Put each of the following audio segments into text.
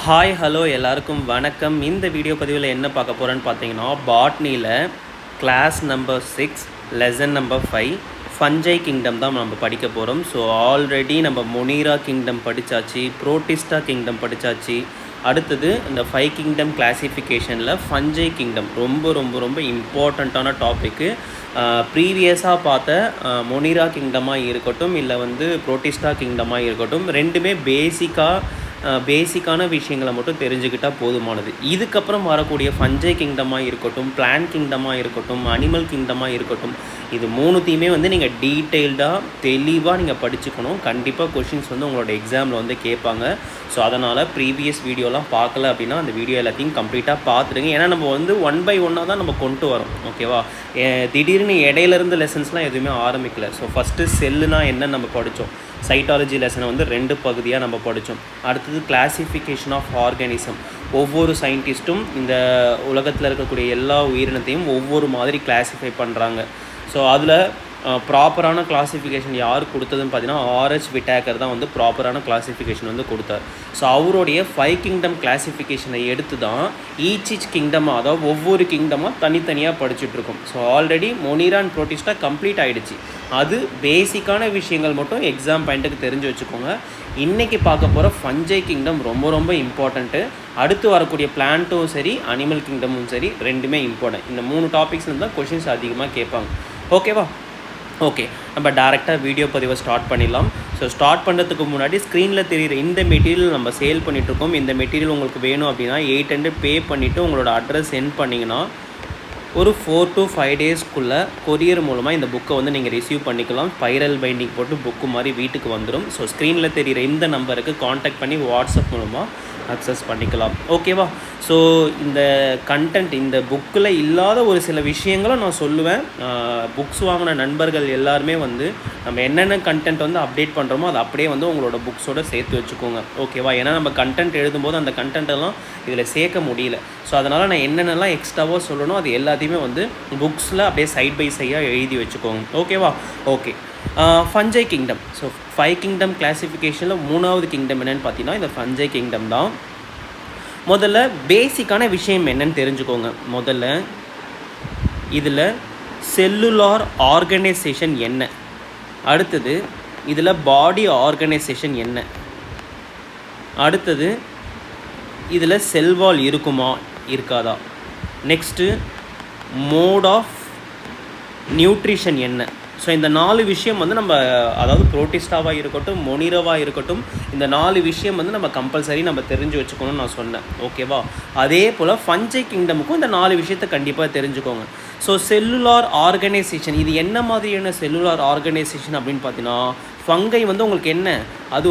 Hi hello எல்லாருக்கும் வணக்கம். இந்த வீடியோ பதிவில் என்ன பார்க்க போகிறேன்னு பார்த்தீங்கன்னா, பாட்னியில் class number 6 lesson number 5 fungi kingdom தான் நம்ம படிக்க போகிறோம். ஸோ ஆல்ரெடி நம்ம மொனீரா கிங்டம் படித்தாச்சு, புரோட்டிஸ்டா கிங்டம் படித்தாச்சு. அடுத்தது இந்த 5 கிங்டம் கிளாசிஃபிகேஷனில் ஃபஞ்சை கிங்டம் ரொம்ப ரொம்ப ரொம்ப இம்பார்ட்டண்ட்டான டாப்பிக்கு. ப்ரீவியஸாக பார்த்த மொனீரா கிங்டமாக இருக்கட்டும், இல்லை புரோட்டிஸ்டா கிங்டமாக இருக்கட்டும், ரெண்டுமே பேசிக்கான விஷயங்களை மட்டும் தெரிஞ்சுக்கிட்டால் போதுமானது. இதுக்கப்புறம் வரக்கூடிய ஃபஞ்சை கிங்டமாக இருக்கட்டும், பிளான் கிங்டமாக இருக்கட்டும், அனிமல் கிங்டமாக இருக்கட்டும், இது மூணுத்தையுமே நீங்கள் டீட்டெயில்டாக தெளிவாக நீங்கள் படிச்சுக்கணும். கண்டிப்பாக கொஷின்ஸ் உங்களோட எக்ஸாமில் கேட்பாங்க. ஸோ அதனால் ப்ரீவியஸ் வீடியோலாம் பார்க்கல அப்படின்னா அந்த வீடியோ எல்லாத்தையும் கம்ப்ளீட்டாக பார்த்துடுங்க. ஏன்னா நம்ம 1 by 1 தான் நம்ம கொண்டு வரோம். ஓகேவா? திடீர்னு இடையிலேருந்து லெசன்ஸ்லாம் எதுவுமே ஆரம்பிக்கல. ஸோ ஃபஸ்ட்டு செல்லுனா என்ன நம்ம படித்தோம், சைட்டாலஜி லெசனை 2 பகுதியாக நம்ம படித்தோம். அடுத்தது கிளாசிஃபிகேஷன் ஆஃப் ஆர்கானிசம். ஒவ்வொரு சயின்டிஸ்ட்டும் இந்த உலகத்தில் இருக்கக்கூடிய எல்லா உயிரினத்தையும் ஒவ்வொரு மாதிரி கிளாஸிஃபை பண்ணுறாங்க. ஸோ அதில் ப்ராப்பரான கிளாஸிஃபிகேஷன் யார் கொடுத்ததுன்னு பார்த்தீங்கன்னா, ஆர்ஹெச் விட்டாக்கர் தான் ப்ராப்பரான கிளாஸிஃபிகேஷன் கொடுத்தார். ஸோ அவருடைய 5 கிங்டம் கிளாஸிஃபிகேஷனை எடுத்து தான் ஈச் கிங்டமாக, அதாவது ஒவ்வொரு கிங்டமாக தனித்தனியாக படிச்சுட்ருக்கோம். So already monera and protista complete ஆகிடுச்சு. அது பேசிக்கான விஷயங்கள் மட்டும் எக்ஸாம் பாயிண்ட்டுக்கு தெரிஞ்சு வச்சுக்கோங்க. இன்றைக்கி பார்க்க போகிற ஃபஞ்சை கிங்டம் ரொம்ப ரொம்ப இம்பார்ட்டண்ட்டு. அடுத்து வரக்கூடிய பிளான்ட்டும் சரி, அனிமல் கிங்டமும் சரி, ரெண்டுமே இம்பார்ட்டன்ட். இந்த 3 டாபிக்ஸ்லேருந்து தான் கொஷின்ஸ் அதிகமாக கேட்பாங்க. ஓகேவா? ஓகே, நம்ம டேரெக்டாக வீடியோ பதிவை ஸ்டார்ட் பண்ணிடலாம். ஸோ ஸ்டார்ட் பண்ணுறதுக்கு முன்னாடி ஸ்க்ரீனில் தெரிகிற இந்த மெட்டீரியல் நம்ம சேல் பண்ணிகிட்ருக்கோம். இந்த மெட்டீரியல் உங்களுக்கு வேணும் அப்படின்னா 800 பே பண்ணிவிட்டு உங்களோட அட்ரஸ் சென்ட் பண்ணிங்கன்னா ஒரு 4 to 5 டேஸ்க்குள்ளே கொரியர் மூலமாக இந்த புக்கை நீங்கள் ரிசீவ் பண்ணிக்கலாம். ஸ்பைரல் பைண்டிங் போட்டு புக்கு மாதிரி வீட்டுக்கு வந்துடும். ஸோ ஸ்க்ரீனில் தெரிகிற இந்த நம்பருக்கு காண்டாக்ட் பண்ணி வாட்ஸ்அப் மூலமாக அக்சஸ் பண்ணிக்கலாம். ஓகேவா? ஸோ இந்த கண்டென்ட், இந்த புக்கில் இல்லாத ஒரு சில விஷயங்களை நான் சொல்லுவேன். புக்ஸ் வாங்கின நண்பர்கள் எல்லாருமே நம்ம என்னென்ன கண்டென்ட் அப்டேட் பண்ணுறோமோ அதை அப்படியே உங்களோட புக்ஸோடு சேர்த்து வச்சுக்கோங்க. ஓகேவா? ஏன்னா நம்ம கண்டென்ட் எழுதும்போது அந்த கண்டென்ட்டெல்லாம் இதில் சேர்க்க முடியல. ஸோ அதனால் நான் என்னென்னலாம் எக்ஸ்ட்ராவாக சொல்லணும் அது எல்லாத்தையுமே புக்ஸில் அப்படியே சைட் பை சைடாக எழுதி வச்சுக்கோங்க. ஓகேவா? Okay, fungi kingdom. So 5 kingdom கிளாஸிஃபிகேஷனில் 3வது கிங்டம் என்னென்னு பார்த்தீங்கன்னா இந்த ஃபஞ்சை கிங்டம் தான். முதல்ல பேசிக்கான விஷயம் என்னன்னு தெரிஞ்சுக்கோங்க. முதல்ல இதில் செல்லுலார் ஆர்கனைசேஷன் என்ன, அடுத்தது இதில் பாடி ஆர்கனைசேஷன் என்ன, அடுத்தது இதில் செல்வால் இருக்குமா இருக்காதா, நெக்ஸ்ட்டு மோட் ஆஃப் நியூட்ரிஷன் என்ன. ஸோ இந்த 4 விஷயம் நம்ம, அதாவது புரோட்டிஸ்டாவாக இருக்கட்டும், மொனீராவாக இருக்கட்டும், இந்த 4 விஷயம் நம்ம கம்பல்சரி நம்ம தெரிஞ்சு வச்சுக்கணும்னு நான் சொன்னேன். ஓகேவா? அதே போல் ஃபஞ்சை கிங்டமுக்கும் இந்த 4 விஷயத்தை கண்டிப்பாக தெரிஞ்சுக்கோங்க. ஸோ செல்லுலார் ஆர்கனைசேஷன், இது என்ன மாதிரியான செல்லுலார் ஆர்கனைசேஷன் அப்படின்னு பார்த்தீங்கன்னா, ஃபங்கை உங்களுக்கு என்ன, அது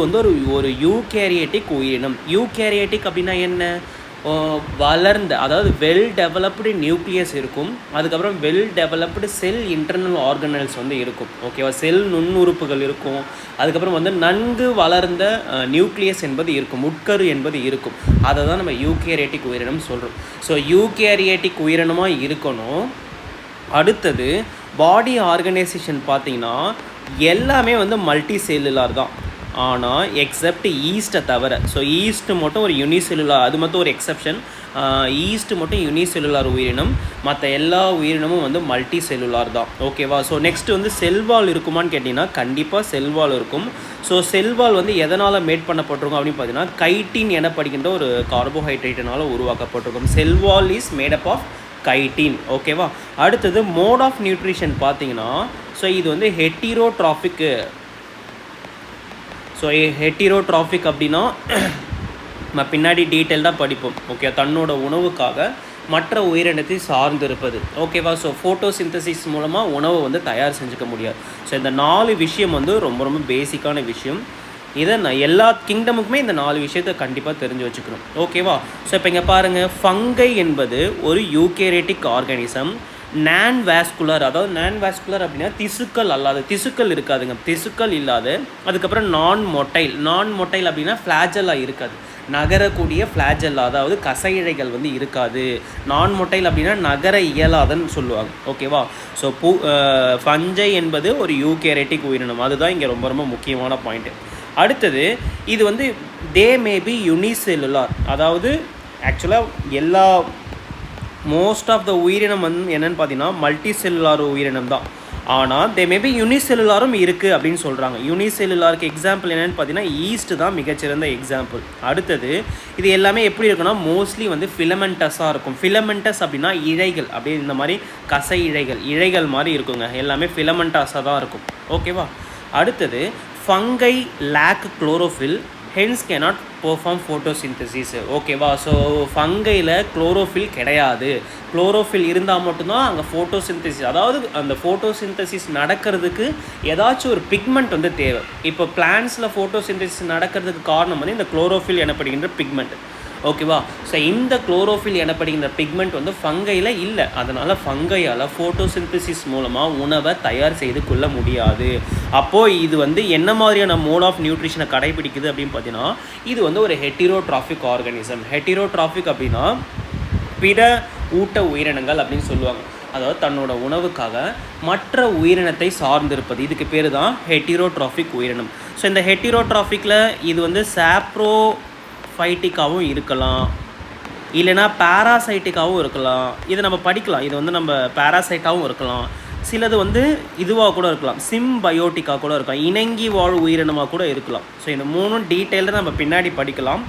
ஒரு யூகேரியாட்டிக் உயிரினம். யூகேரியாட்டிக் அப்படின்னா என்ன? வளர்ந்த, அதாவது வெல் டெவலப்டு நியூக்ளியஸ் இருக்கும். அதுக்கப்புறம் வெல் டெவலப்டு செல் இன்டர்னல் ஆர்கனல்ஸ் இருக்கும். ஓகேவா? செல் நுண்ணுறுப்புகள் இருக்கும். அதுக்கப்புறம் நன்கு வளர்ந்த நியூக்ளியஸ் என்பது இருக்கும், உட்கரு என்பது இருக்கும். அதை தான் நம்ம யூகேரியாட்டிக் உயிரினம் சொல்கிறோம். ஸோ யூகேரியாட்டிக் உயிரினமாக இருக்கணும். அடுத்தது பாடி ஆர்கனைசேஷன் பார்த்திங்கன்னா எல்லாமே மல்டி செல்லுலார் தான், ஆனால் எக்ஸப்ட் ஈஸ்ட்டை தவிர. ஸோ ஈஸ்ட்டு மட்டும் ஒரு யூனிசெல்லுலார், அது மட்டும் ஒரு எக்ஸப்ஷன். ஈஸ்ட்டு மட்டும் யூனிசெல்லுலார் உயிரினம், மற்ற எல்லா உயிரினமும் மல்டி செல்லுலார் தான். ஓகேவா? ஸோ நெக்ஸ்ட்டு செல்வால் இருக்குமான்னு கேட்டிங்கன்னா கண்டிப்பாக செல்வால் இருக்கும். ஸோ செல்வால் எதனால் மேட் பண்ணப்பட்டிருக்கும் அப்படின்னு பார்த்தீங்கன்னா கைட்டின் எனப்படுகின்ற ஒரு கார்போஹைட்ரேட்டினால் உருவாக்கப்பட்டிருக்கும். Cell wall is made up of chitin. ஓகேவா? அடுத்தது மோட் ஆஃப் நியூட்ரிஷன் பார்த்தீங்கன்னா, ஸோ இது ஹெட்டிரோட்ராஃபிக்கு. ஸோ ஹெட்டிரோட்ராஃபிக் அப்படின்னா நம்ம பின்னாடி டீட்டெயில்டாக படிப்போம். ஓகே, தன்னோட உணவுக்காக மற்ற உயிரினத்தை சார்ந்து இருப்பது. ஓகேவா? ஸோ ஃபோட்டோசிந்தசிஸ் மூலமாக உணவை தயார் செஞ்சுக்க முடியாது. ஸோ இந்த 4 விஷயம் ரொம்ப ரொம்ப பேசிக்கான விஷயம். இதை நான் எல்லா கிங்டமுக்குமே இந்த 4 விஷயத்தை கண்டிப்பாக தெரிஞ்சு வச்சுக்கணும். ஓகேவா? ஸோ இப்போ இங்கே பாருங்கள், ஃபங்கை என்பது ஒரு யூகேரியாட்டிக் ஆர்கானிசம். நான் வாஸ்குலர், அதாவது நான் வாஸ்குலர் அப்படின்னா திசுக்கள் அல்லாது, திசுக்கள் இருக்காதுங்க, திசுக்கள் இல்லாத. அதுக்கப்புறம் நான் மொட்டைல் அப்படின்னா ஃப்ளாஜெல்லாம் இருக்காது, நகரக்கூடிய ஃப்ளாஜெல்லா, அதாவது கசையிழைகள் இருக்காது. நான் மொட்டைல் அப்படின்னா நகர இயலாதன்னு சொல்லுவாங்க. ஓகேவா? ஸோ ஃபஞ்சை என்பது ஒரு யூகேரியாட்டிக் உயிரினம், அதுதான் இங்கே ரொம்ப ரொம்ப முக்கியமான பாயிண்ட்டு. அடுத்தது இது வந்து தே மேபி யூனிசெல்லுலார், அதாவது ஆக்சுவலாக மோஸ்ட் ஆஃப் த உயிரினம் வந்து என்னென்னு பார்த்தீங்கன்னா மல்டி செல்லுலார் உயிரினம் தான். ஆனால் தே மேபி யூனிசெல்லுலாரும் இருக்குது அப்படின்னு சொல்கிறாங்க. யூனிசெல்லுலாருக்கு எக்ஸாம்பிள் என்னென்னு பார்த்தீங்கன்னா ஈஸ்ட் தான் மிகச்சிறந்த எக்ஸாம்பிள். அடுத்தது இது எல்லாமே எப்படி இருக்குன்னா மோஸ்ட்லி வந்து ஃபிலமெண்டஸாக இருக்கும். ஃபிலமெண்டஸ் அப்படின்னா இழைகள், அப்படியே இந்த மாதிரி கசை இழைகள் மாதிரி இருக்குங்க. எல்லாமே ஃபிலமெண்டஸாக தான் இருக்கும். ஓகேவா. அடுத்தது fungi lack chlorophyll hence cannot perform photosynthesis. ஓகேவா. ஸோ ஃபங்கையில் குளோரோஃபில் கிடையாது. குளோரோஃபில் இருந்தால் மட்டும்தான் அங்கே ஃபோட்டோசிந்தசிஸ், அதாவது அந்த ஃபோட்டோசிந்தசிஸ் நடக்கிறதுக்கு ஏதாச்சும் ஒரு பிக்மெண்ட் வந்து தேவை. இப்போ பிளான்ஸில் ஃபோட்டோசிந்தசிஸ் நடக்கிறதுக்கு காரணம் வந்து இந்த குளோரோஃபில் எனப்படுகின்ற பிக்மெண்ட். ஓகேவா. ஸோ இந்த குளோரோஃபில் எனப்படுகின்ற பிக்மெண்ட் வந்து ஃபங்கையில் இல்லை. அதனால் ஃபங்கையால் ஃபோட்டோசிந்தசிஸ் மூலமாக உணவை தயார் செய்து கொள்ள முடியாது. அப்போது இது வந்து என்ன மாதிரியான மோட் ஆஃப் நியூட்ரிஷனை கடைபிடிக்குது அப்படின்னு பார்த்தீங்கன்னா இது வந்து ஒரு ஹெட்டிரோட்ராஃபிக் ஆர்கானிசம். ஹெட்டிரோட்ராஃபிக் அப்படின்னா பிற ஊட்ட உயிரினங்கள் அப்படின்னு சொல்லுவாங்க. அதாவது தன்னோட உணவுக்காக மற்ற உயிரினத்தை சார்ந்திருப்பது, இதுக்கு பேர் தான் ஹெட்டிரோட்ராஃபிக் உயிரினம். ஸோ இந்த ஹெட்டிரோட்ராஃபிக்கில் இது வந்து சாப்ரோஃபைட்டிக்காகவும் இருக்கலாம், இல்லைனா பேராசைட்டிக்காகவும் இருக்கலாம். இதை நம்ம படிக்கலாம். இது வந்து நம்ம பேராசைட்டாகவும் இருக்கலாம், சிலது வந்து இதுவாக கூட இருக்கலாம், சிம்பயோட்டிக்காக கூட இருக்கலாம், இணங்கி வாழ் உயிரினமாக கூட இருக்கலாம். ஸோ இந்த மூணும் டீட்டெயில்டாக நம்ம பின்னாடி படிக்கலாம்.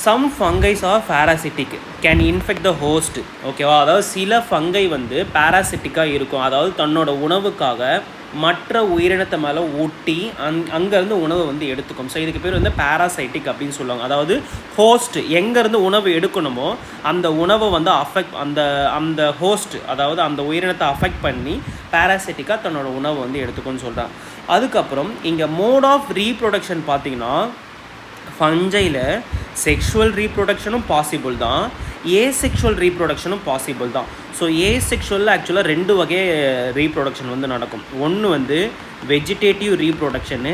Some fungis are parasitic can infect the host. ஓகேவா. அதாவது சில ஃபங்கை வந்து பேராசிட்டிக்காக இருக்கும், அதாவது தன்னோட உணவுக்காக மற்ற உயிரினத்தை மேலே ஊட்டி அங்கேருந்து உணவை வந்து எடுத்துக்கும். ஸோ இதுக்கு பேர் வந்து பேராசைட்டிக் அப்படின்னு சொல்லுவாங்க. அதாவது ஹோஸ்ட் எங்கேருந்து உணவு எடுக்கணுமோ அந்த உணவை வந்து அந்த ஹோஸ்ட், அதாவது அந்த உயிரினத்தை அஃபெக்ட் பண்ணி பேராசைட்டிக்காக தன்னோட உணவை வந்து எடுத்துக்கும்னு சொல்கிறாங்க. அதுக்கப்புறம் இங்கே மோட் ஆஃப் ரீப்ரொடக்ஷன் பார்த்தீங்கன்னா ஃபஞ்சையில் செக்ஷுவல் ரீப்ரொடக்ஷனும் பாசிபிள் தான், ஏசெக்ஷுவல் ரீப்ரொடக்ஷனும் பாசிபிள் தான். ஸோ ஏசெக்ஷுவலில் ஆக்சுவலாக 2 வகை ரீப்ரொடக்ஷன் வந்து நடக்கும். ஒன்று வந்து வெஜிடேட்டிவ் ரீப்ரொடக்ஷனு,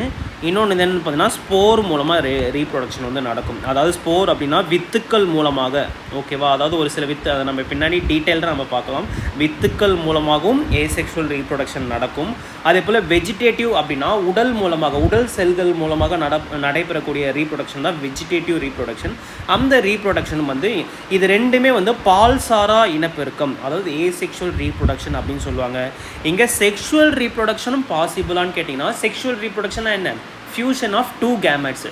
இன்னொன்று என்னென்னு பார்த்தீங்கன்னா ஸ்போர் மூலமாக ரீப்ரொடக்ஷன் வந்து நடக்கும். அதாவது ஸ்போர் அப்படின்னா வித்துக்கள் மூலமாக. ஓகேவா. அதாவது ஒரு சில வித்து, அதை நம்ம பின்னாடி டீட்டெயில்டாக நம்ம பார்க்கலாம். வித்துக்கள் மூலமாகவும் ஏசெக்ஷுவல் ரீப்ரொடக்ஷன் நடக்கும். அதே போல் வெஜிடேட்டிவ் அப்படின்னா உடல் மூலமாக, உடல் செல்கள் மூலமாக நடைபெறக்கூடிய ரீப்ரொடக்ஷன் தான் வெஜிடேட்டிவ் ரீப்ரொடக்ஷன். அந்த ரீப்ரொடக்ஷன் வந்து இது ரெண்டுமே வந்து பால்சாரா இனப்பெருக்கம், அதாவது ஏசெக்ஷுவல் ரீப்ரொடக்ஷன் அப்படின்னு சொல்லுவாங்க. இங்கே செக்ஷுவல் ரீப்ரொடக்ஷனும் பாசிபிளான்னு கேட்டிங்கன்னா செக்ஷுவல் ரீப்ரொடக்ஷன்னா என்ன? ஃபியூஷன் ஆஃப் 2 கேமெட்ஸ்,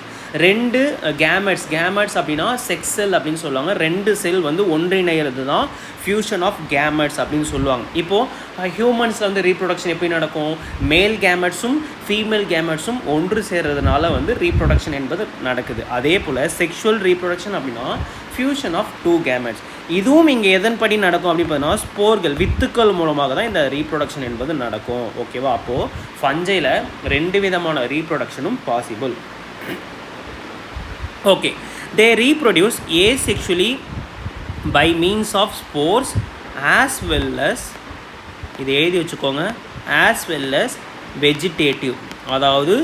2 கேமெட்ஸ் அப்படின்னா செக்ஸ் செல் அப்படின்னு சொல்லுவாங்க. 2 செல் வந்து ஒன்றிணைகிறது தான் ஃபியூஷன் ஆஃப் கேமெட்ஸ் அப்படின்னு சொல்லுவாங்க. இப்போது ஹியூமன்ஸில் வந்து ரீப்ரொடக்ஷன் எப்படி நடக்கும்? மேல் கேமெட்ஸும் ஃபீமேல் கேமெட்ஸும் ஒன்று சேர்றதுனால வந்து ரீப்ரொடக்ஷன் என்பது நடக்குது. அதே போல் செக்ஷுவல் ரீப்ரொடக்ஷன் அப்படின்னா ஃபியூஷன் ஆஃப் 2 கேமெட்ஸ். இதுவும் இங்கே எதன்படி நடக்கும் அப்படின்னு பார்த்தீங்கன்னா ஸ்போர்கள், வித்துக்கள் மூலமாக தான் இந்த ரீப்ரொடக்ஷன் என்பது நடக்கும். ஓகேவா. அப்போது ஃபஞ்சையில் 2 விதமான ரீப்ரொடக்ஷனும் possible. Okay. They reproduce asexually by means of spores as well as, இது எழுதி வச்சுக்கோங்க, ஆஸ் வெல் அஸ் வெஜிடேட்டிவ். அதாவது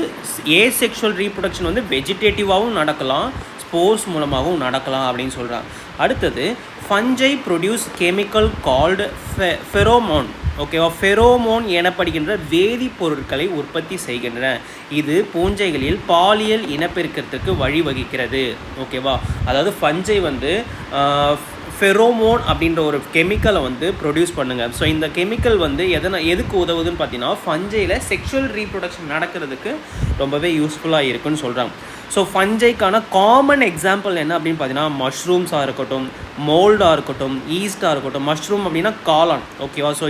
ஏசெக்ஷுவல் ரீப்ரொடக்ஷன் வந்து வெஜிடேட்டிவாகவும் நடக்கலாம், ஸ்போர்ஸ் மூலமாகவும் நடக்கலாம் அப்படின்னு சொல்கிறாங்க. அடுத்தது fungi produce chemical called pheromone. ஓகேவா. ஃபெரோமோன் எனப்படுகின்ற வேதிப்பொருட்களை உற்பத்தி செய்கின்றன. இது பூஞ்சைகளில் பாலியல் இனப்பெருக்கத்திற்கு வழிவகுக்கிறது. ஓகேவா. அதாவது ஃபஞ்சை வந்து ஃபெரோமோன் அப்படின்ற ஒரு கெமிக்கலை வந்து ப்ரொடியூஸ் பண்ணுங்க. ஸோ இந்த கெமிக்கல் வந்து எதுக்கு உதவுதுன்னு பார்த்தீங்கன்னா ஃபஞ்சையில் செக்ஷுவல் ரீப்ரொடக்ஷன் நடக்கிறதுக்கு ரொம்பவே யூஸ்ஃபுல்லாக இருக்குன்னு சொல்கிறாங்க. ஸோ ஃபஞ்சைக்கான காமன் எக்ஸாம்பிள் என்ன அப்படின்னு பார்த்தீங்கன்னா மஷ்ரூம்ஸாக இருக்கட்டும், மோல்டாக இருக்கட்டும், ஈஸ்டாக இருக்கட்டும். மஷ்ரூம் அப்படின்னா காளான். ஓகேவா. ஸோ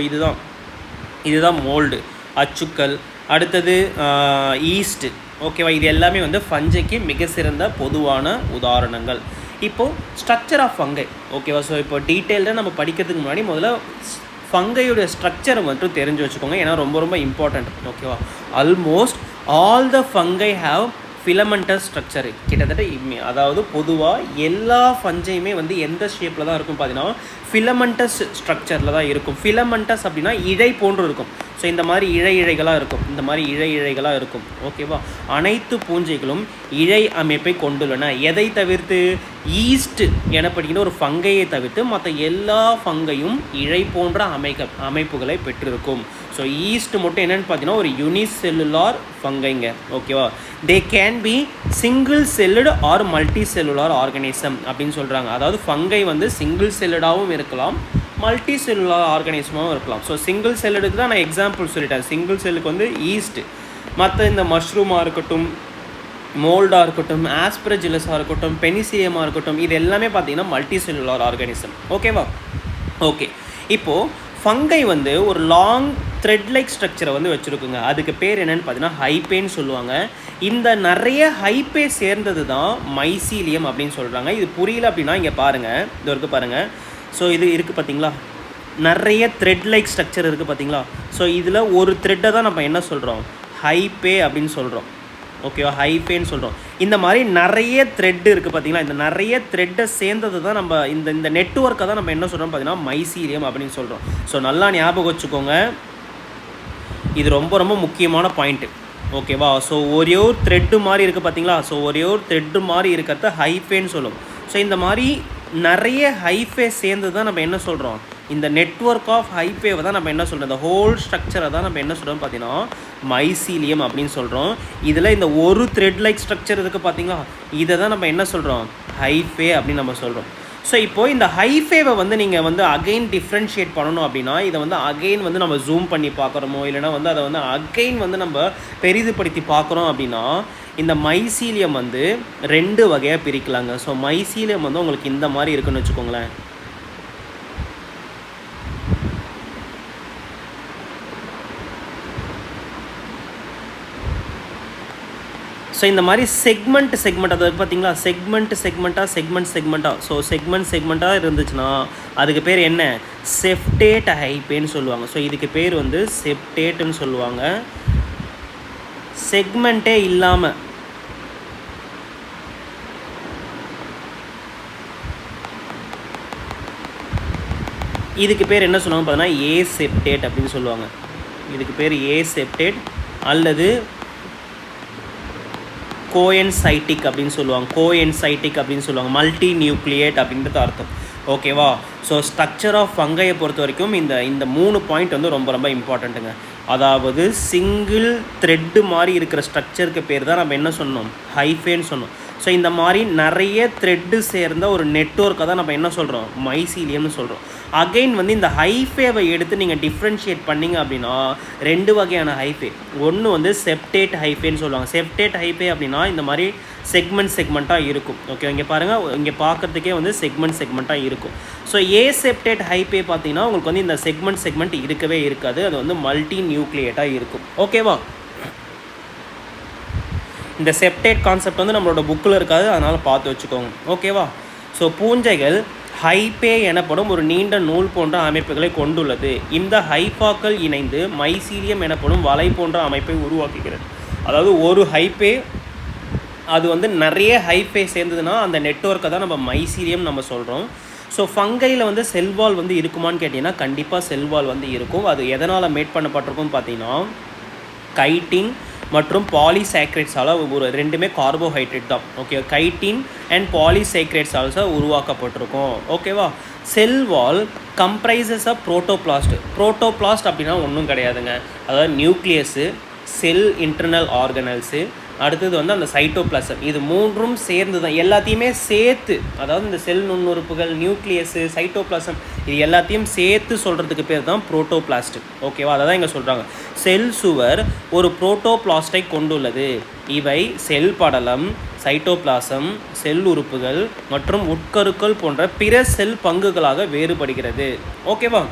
இதுதான் மோல்டு, அச்சுக்கள். அடுத்தது ஈஸ்ட்டு. ஓகேவா. இது எல்லாமே வந்து ஃபஞ்சைக்கு மிக சிறந்த பொதுவான உதாரணங்கள். இப்போது ஸ்ட்ரக்சர் ஆஃப் ஃபங்கை. ஓகேவா. ஸோ இப்போ டீட்டெயில்டாக நம்ம படிக்கிறதுக்கு முன்னாடி முதல்ல ஃபங்கையோடைய ஸ்ட்ரக்சரை மட்டும் தெரிஞ்சு வச்சுக்கோங்க, ஏன்னா ரொம்ப ரொம்ப இம்பார்ட்டண்ட். ஓகேவா. Almost all the fungi have filamentous structure. கிட்டத்தட்ட அதாவது பொதுவாக எல்லா ஃபஞ்சையுமே வந்து எந்த ஷேப்பில் தான் இருக்கும் பார்த்தீங்கன்னா ஃபிலமெண்டஸ் ஸ்ட்ரக்சரில் தான் இருக்கும். ஃபிலமெண்டஸ் அப்படின்னா இழை போன்று இருக்கும். ஸோ இந்த மாதிரி இழைகளாக இருக்கும் ஓகேவா. அனைத்து பூஞ்சைகளும் இழை அமைப்பை கொண்டுள்ளன. எதை தவிர்த்து? ஈஸ்ட் எனப்படுகிற ஒரு ஃபங்கையை தவிர்த்து மற்ற எல்லா ஃபங்கையும் இழை போன்ற அமைப்புகளை பெற்றிருக்கும். ஸோ ஈஸ்ட் மட்டும் என்னென்னு பார்த்தீங்கன்னா ஒரு யூனிசெல்லுலார் ஃபங்கைங்க ஓகேவா. They can be single celled or multicellular organism அப்படின்னு சொல்கிறாங்க. அதாவது ஃபங்கை வந்து சிங்கிள் செல்லுடாகவும் இருக்கலாம், மல்டி செல்லுலார் ஆர்கானிசமாகவும் இருக்கலாம். ஸோ சிங்கிள் செல்லுக்கு தான் நான் எக்ஸாம்பிள் சொல்லிட்டேன். சிங்கிள் செல்லுக்கு வந்து ஈஸ்ட், மற்ற இந்த மஷ்ரூமாக இருக்கட்டும், மோல்டாக இருக்கட்டும், ஆஸ்பிரஜிலஸாக இருக்கட்டும், பெனிசிலியமாக இருக்கட்டும், இது எல்லாமே பார்த்தீங்கன்னா மல்டி செல்லுலார் ஆர்கானிசம் ஓகேவா. ஓகே, இப்போது ஃபங்கை வந்து ஒரு லாங் த்ரெட் லைக் ஸ்ட்ரக்சரை வந்து வச்சுருக்குங்க. அதுக்கு பேர் என்னென்னு பார்த்தீங்கன்னா ஹைப்பேன்னு சொல்லுவாங்க. இந்த நிறைய ஹைப்பே சேர்ந்தது தான் மைசீலியம் அப்படின்னு சொல்கிறாங்க. இது புரியல அப்படின்னா இங்கே பாருங்கள், இது வரைக்கும் பாருங்கள். ஸோ இது இருக்குது பார்த்தீங்களா, நிறைய த்ரெட் லைக் ஸ்ட்ரக்சர் இருக்குது பார்த்தீங்களா. ஸோ இதில் ஒரு த்ரெட்டை தான் நம்ம என்ன சொல்கிறோம், ஹைப்பே அப்படின்னு சொல்கிறோம் ஓகேவா, ஹைப்பேன்னு சொல்கிறோம். இந்த மாதிரி நிறைய த்ரெட்டு இருக்குது பார்த்தீங்களா, இந்த நிறைய த்ரெட்டை சேர்ந்தது தான் நம்ம இந்த நெட்வொர்க்கை தான் நம்ம என்ன சொல்கிறோம் பார்த்தீங்கன்னா மைசீலியம் அப்படின்னு சொல்கிறோம். ஸோ நல்லா ஞாபகம் வச்சுக்கோங்க, இது ரொம்ப ரொம்ப முக்கியமான பாயிண்ட்டு ஓகேவா. ஸோ ஒரே ஒரு த்ரெட்டு மாதிரி இருக்குது பார்த்தீங்களா, ஸோ ஒரே ஒரு த்ரெட்டு மாதிரி இருக்கிறத ஹைப்பேன்னு சொல்லும். ஸோ இந்த மாதிரி நிறைய ஹைஃபே சேர்ந்து தான் நம்ம என்ன சொல்கிறோம், இந்த நெட்வொர்க் ஆஃப் ஹைஃபேவை தான் நம்ம என்ன சொல்கிறோம், இந்த ஹோல் ஸ்ட்ரக்சரை தான் நம்ம என்ன சொல்கிறோம் பார்த்தீங்கன்னா மைசீலியம் அப்படின்னு சொல்கிறோம். இதில் இந்த ஒரு த்ரெட் லைக் ஸ்ட்ரக்சர் இருக்குது பார்த்தீங்களா, இதை தான் நம்ம என்ன சொல்கிறோம், ஹைஃபே அப்படின்னு நம்ம சொல்கிறோம். ஸோ இப்போது இந்த ஹைஃபேவை வந்து நீங்கள் வந்து அகெயின் டிஃப்ரென்ஷியேட் பண்ணணும் அப்படின்னா, இதை வந்து அகெயின் வந்து நம்ம ஜூம் பண்ணி பார்க்குறோமோ இல்லைனா வந்து அதை வந்து அகெயின் வந்து நம்ம பெரிதுபடுத்தி பார்க்குறோம் அப்படின்னா, இந்த மைசீலியம் வந்து 2 வகையாக பிரிக்கலாங்க. ஸோ மைசீலியம் வந்து உங்களுக்கு இந்த மாதிரி இருக்குன்னு வச்சுக்கோங்களேன். ஸோ இந்த மாதிரி செக்மெண்ட் அதாவது பார்த்தீங்களா, செக்மெண்ட்டாக. ஸோ செக்மெண்ட்டாக இருந்துச்சுன்னா அதுக்கு பேர் என்ன, செப்டேட் ஹைப்பேன்னு சொல்லுவாங்க. ஸோ இதுக்கு பேர் வந்து செப்டேட்டுன்னு சொல்லுவாங்க. செக்மெண்ட்டே இல்லாமல் இதுக்கு பேர் என்ன சொல்லுவாங்க பார்த்தீங்கன்னா ஏசெப்டேட் அப்படின்னு சொல்லுவாங்க. இதுக்கு பேர் ஏசெப்டேட் அல்லது கோஎன்சைட்டிக் அப்படின்னு சொல்லுவாங்க. மல்டி நியூக்ளியேட் அப்படின்றது அர்த்தம் ஓகேவா. ஸோ ஸ்ட்ரக்சர் ஆஃப் ஃபங்கையை பொறுத்த வரைக்கும் இந்த 3 பாயிண்ட் வந்து ரொம்ப ரொம்ப இம்பார்ட்டண்ட்டுங்க. அதாவது சிங்கிள் த்ரெட்டு மாதிரி இருக்கிற ஸ்ட்ரக்சருக்கு பேர் தான் நம்ம என்ன சொன்னோம், ஹைஃபேன்னு சொன்னோம். ஸோ இந்த மாதிரி நிறைய த்ரெட்டு சேர்ந்த ஒரு நெட்வொர்க்கை தான் நம்ம என்ன சொல்கிறோம், மைசீலியம்னு சொல்கிறோம். அகெயின் வந்து இந்த ஹைஃபேவை எடுத்து நீங்கள் டிஃப்ரென்ஷியேட் பண்ணிங்க அப்படின்னா 2 வகையான ஹைஃபே. ஒன்று வந்து செப்டேட் ஹைஃபேன்னு சொல்லுவாங்க. செப்டேட் ஹைஃபே அப்படின்னா இந்த மாதிரி செக்மெண்ட்டாக இருக்கும் ஓகே. இங்கே பாருங்கள், இங்கே பார்க்குறதுக்கே வந்து செக்மெண்ட்டாக இருக்கும். ஸோ ஏசெப்டேட் ஹைஃபே பார்த்தீங்கன்னா உங்களுக்கு வந்து இந்த செக்மெண்ட் இருக்கவே இருக்காது, அது வந்து மல்டி நியூக்ளியேட்டாக இருக்கும் ஓகேவா. இந்த செப்டேட் கான்செப்ட் வந்து நம்மளோட புக்கில் இருக்காது, அதனால் பார்த்து வச்சுக்கோங்க ஓகேவா. ஸோ பூஞ்சைகள் ஹைப்பே எனப்படும் ஒரு நீண்ட நூல் போன்ற அமைப்புகளை கொண்டுள்ளது. இந்த ஹைஃபாக்கள் இணைந்து மைசீலியம் எனப்படும் வலை போன்ற அமைப்பை உருவாக்குகிறது. அதாவது ஒரு ஹைப்பே அது வந்து நிறைய ஹைஃபே சேர்ந்ததுன்னா அந்த நெட்வொர்க்கை தான் நம்ம மைசீலியம் நம்ம சொல்கிறோம். ஸோ ஃபங்கையில் வந்து செல்வால் வந்து இருக்குமான்னு கேட்டிங்கன்னா கண்டிப்பாக செல்வால் வந்து இருக்கும். அது எதனால் மேட் பண்ணப்பட்டிருக்கும்னு பார்த்தீங்கன்னா கைட்டின் மற்றும் பாலிசாக்ரேட்ஸால் ஒரு 2மே கார்போஹைட்ரேட் தான் ஓகே. கைட்டின் அண்ட் பாலிசாக்ரேட்ஸால் உருவாக்கப்பட்டிருக்கும் ஓகேவா. செல் வால் கம்ப்ரைசஸ் ஆஃப் புரோட்டோபிளாஸ்ட் அப்படின்னா ஒன்றும் கிடையாதுங்க. அதாவது நியூக்ளியஸு, செல் இன்டர்னல் ஆர்கனல்ஸு, அடுத்தது வந்து அந்த சைட்டோபிளாசம், இது 3ம் சேர்ந்து தான் எல்லாத்தையுமே சேர்த்து, அதாவது இந்த செல் நுண்ணுறுப்புகள், நியூக்ளியஸு, சைட்டோபிளாசம், இது எல்லாத்தையும் சேர்த்து சொல்கிறதுக்கு பேர் தான் புரோட்டோபிளாஸ்ட் ஓகேவா. அதை தான் இங்கே சொல்கிறாங்க. செல் சுவர் ஒரு புரோட்டோபிளாஸ்டை கொண்டுள்ளது. இவை செல் படலம், சைட்டோபிளாசம், செல் உறுப்புகள் மற்றும் உட்கருக்கள் போன்ற பிற செல் பங்குகளாக வேறுபடுகிறது ஓகேவா.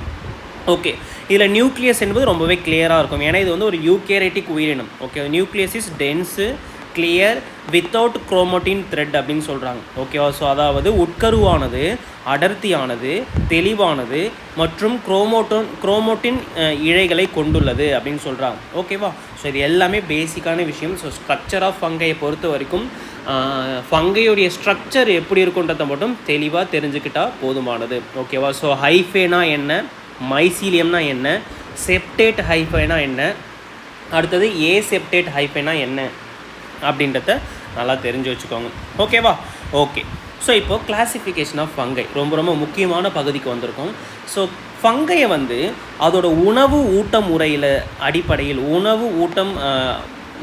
ஓகே, இதில் நியூக்ளியஸ் என்பது ரொம்பவே கிளியராக இருக்கும், ஏன்னா இது வந்து ஒரு யூகேரியோட்டிக் உயிரினம் okay. Nucleus is dense, clear, without chromatin thread அப்படின்னு சொல்கிறாங்க ஓகேவா. ஸோ அதாவது உட்கருவானது அடர்த்தியானது, தெளிவானது மற்றும் குரோமோட்டின் இழைகளை கொண்டுள்ளது அப்படின்னு சொல்கிறாங்க ஓகேவா. ஸோ இது எல்லாமே பேசிக்கான விஷயம். ஸோ ஸ்ட்ரக்சர் ஆஃப் ஃபங்கையை பொறுத்த வரைக்கும் ஃபங்கையுடைய ஸ்ட்ரக்சர் எப்படி இருக்குன்றதை மட்டும் தெளிவாக தெரிஞ்சுக்கிட்டால் போதுமானது ஓகேவா. ஸோ ஹைஃபேனா என்ன, மைசீலியம்னா என்ன, செப்டேட் ஹைஃபைனா என்ன, அடுத்தது ஏசெப்டேட் ஹைஃபைனா என்ன அப்படின்றத நல்லா தெரிஞ்சு வச்சுக்கோங்க. ஓகேவா? ஓகே. ஸோ இப்போது கிளாசிஃபிகேஷன் ஆஃப் ஃபங்கை ரொம்ப ரொம்ப முக்கியமான பகுதிக்கு வந்திருக்கோம். ஸோ ஃபங்கையை வந்து அதோட உணவு ஊட்ட முறையில் அடிப்படையில் உணவு ஊட்டம்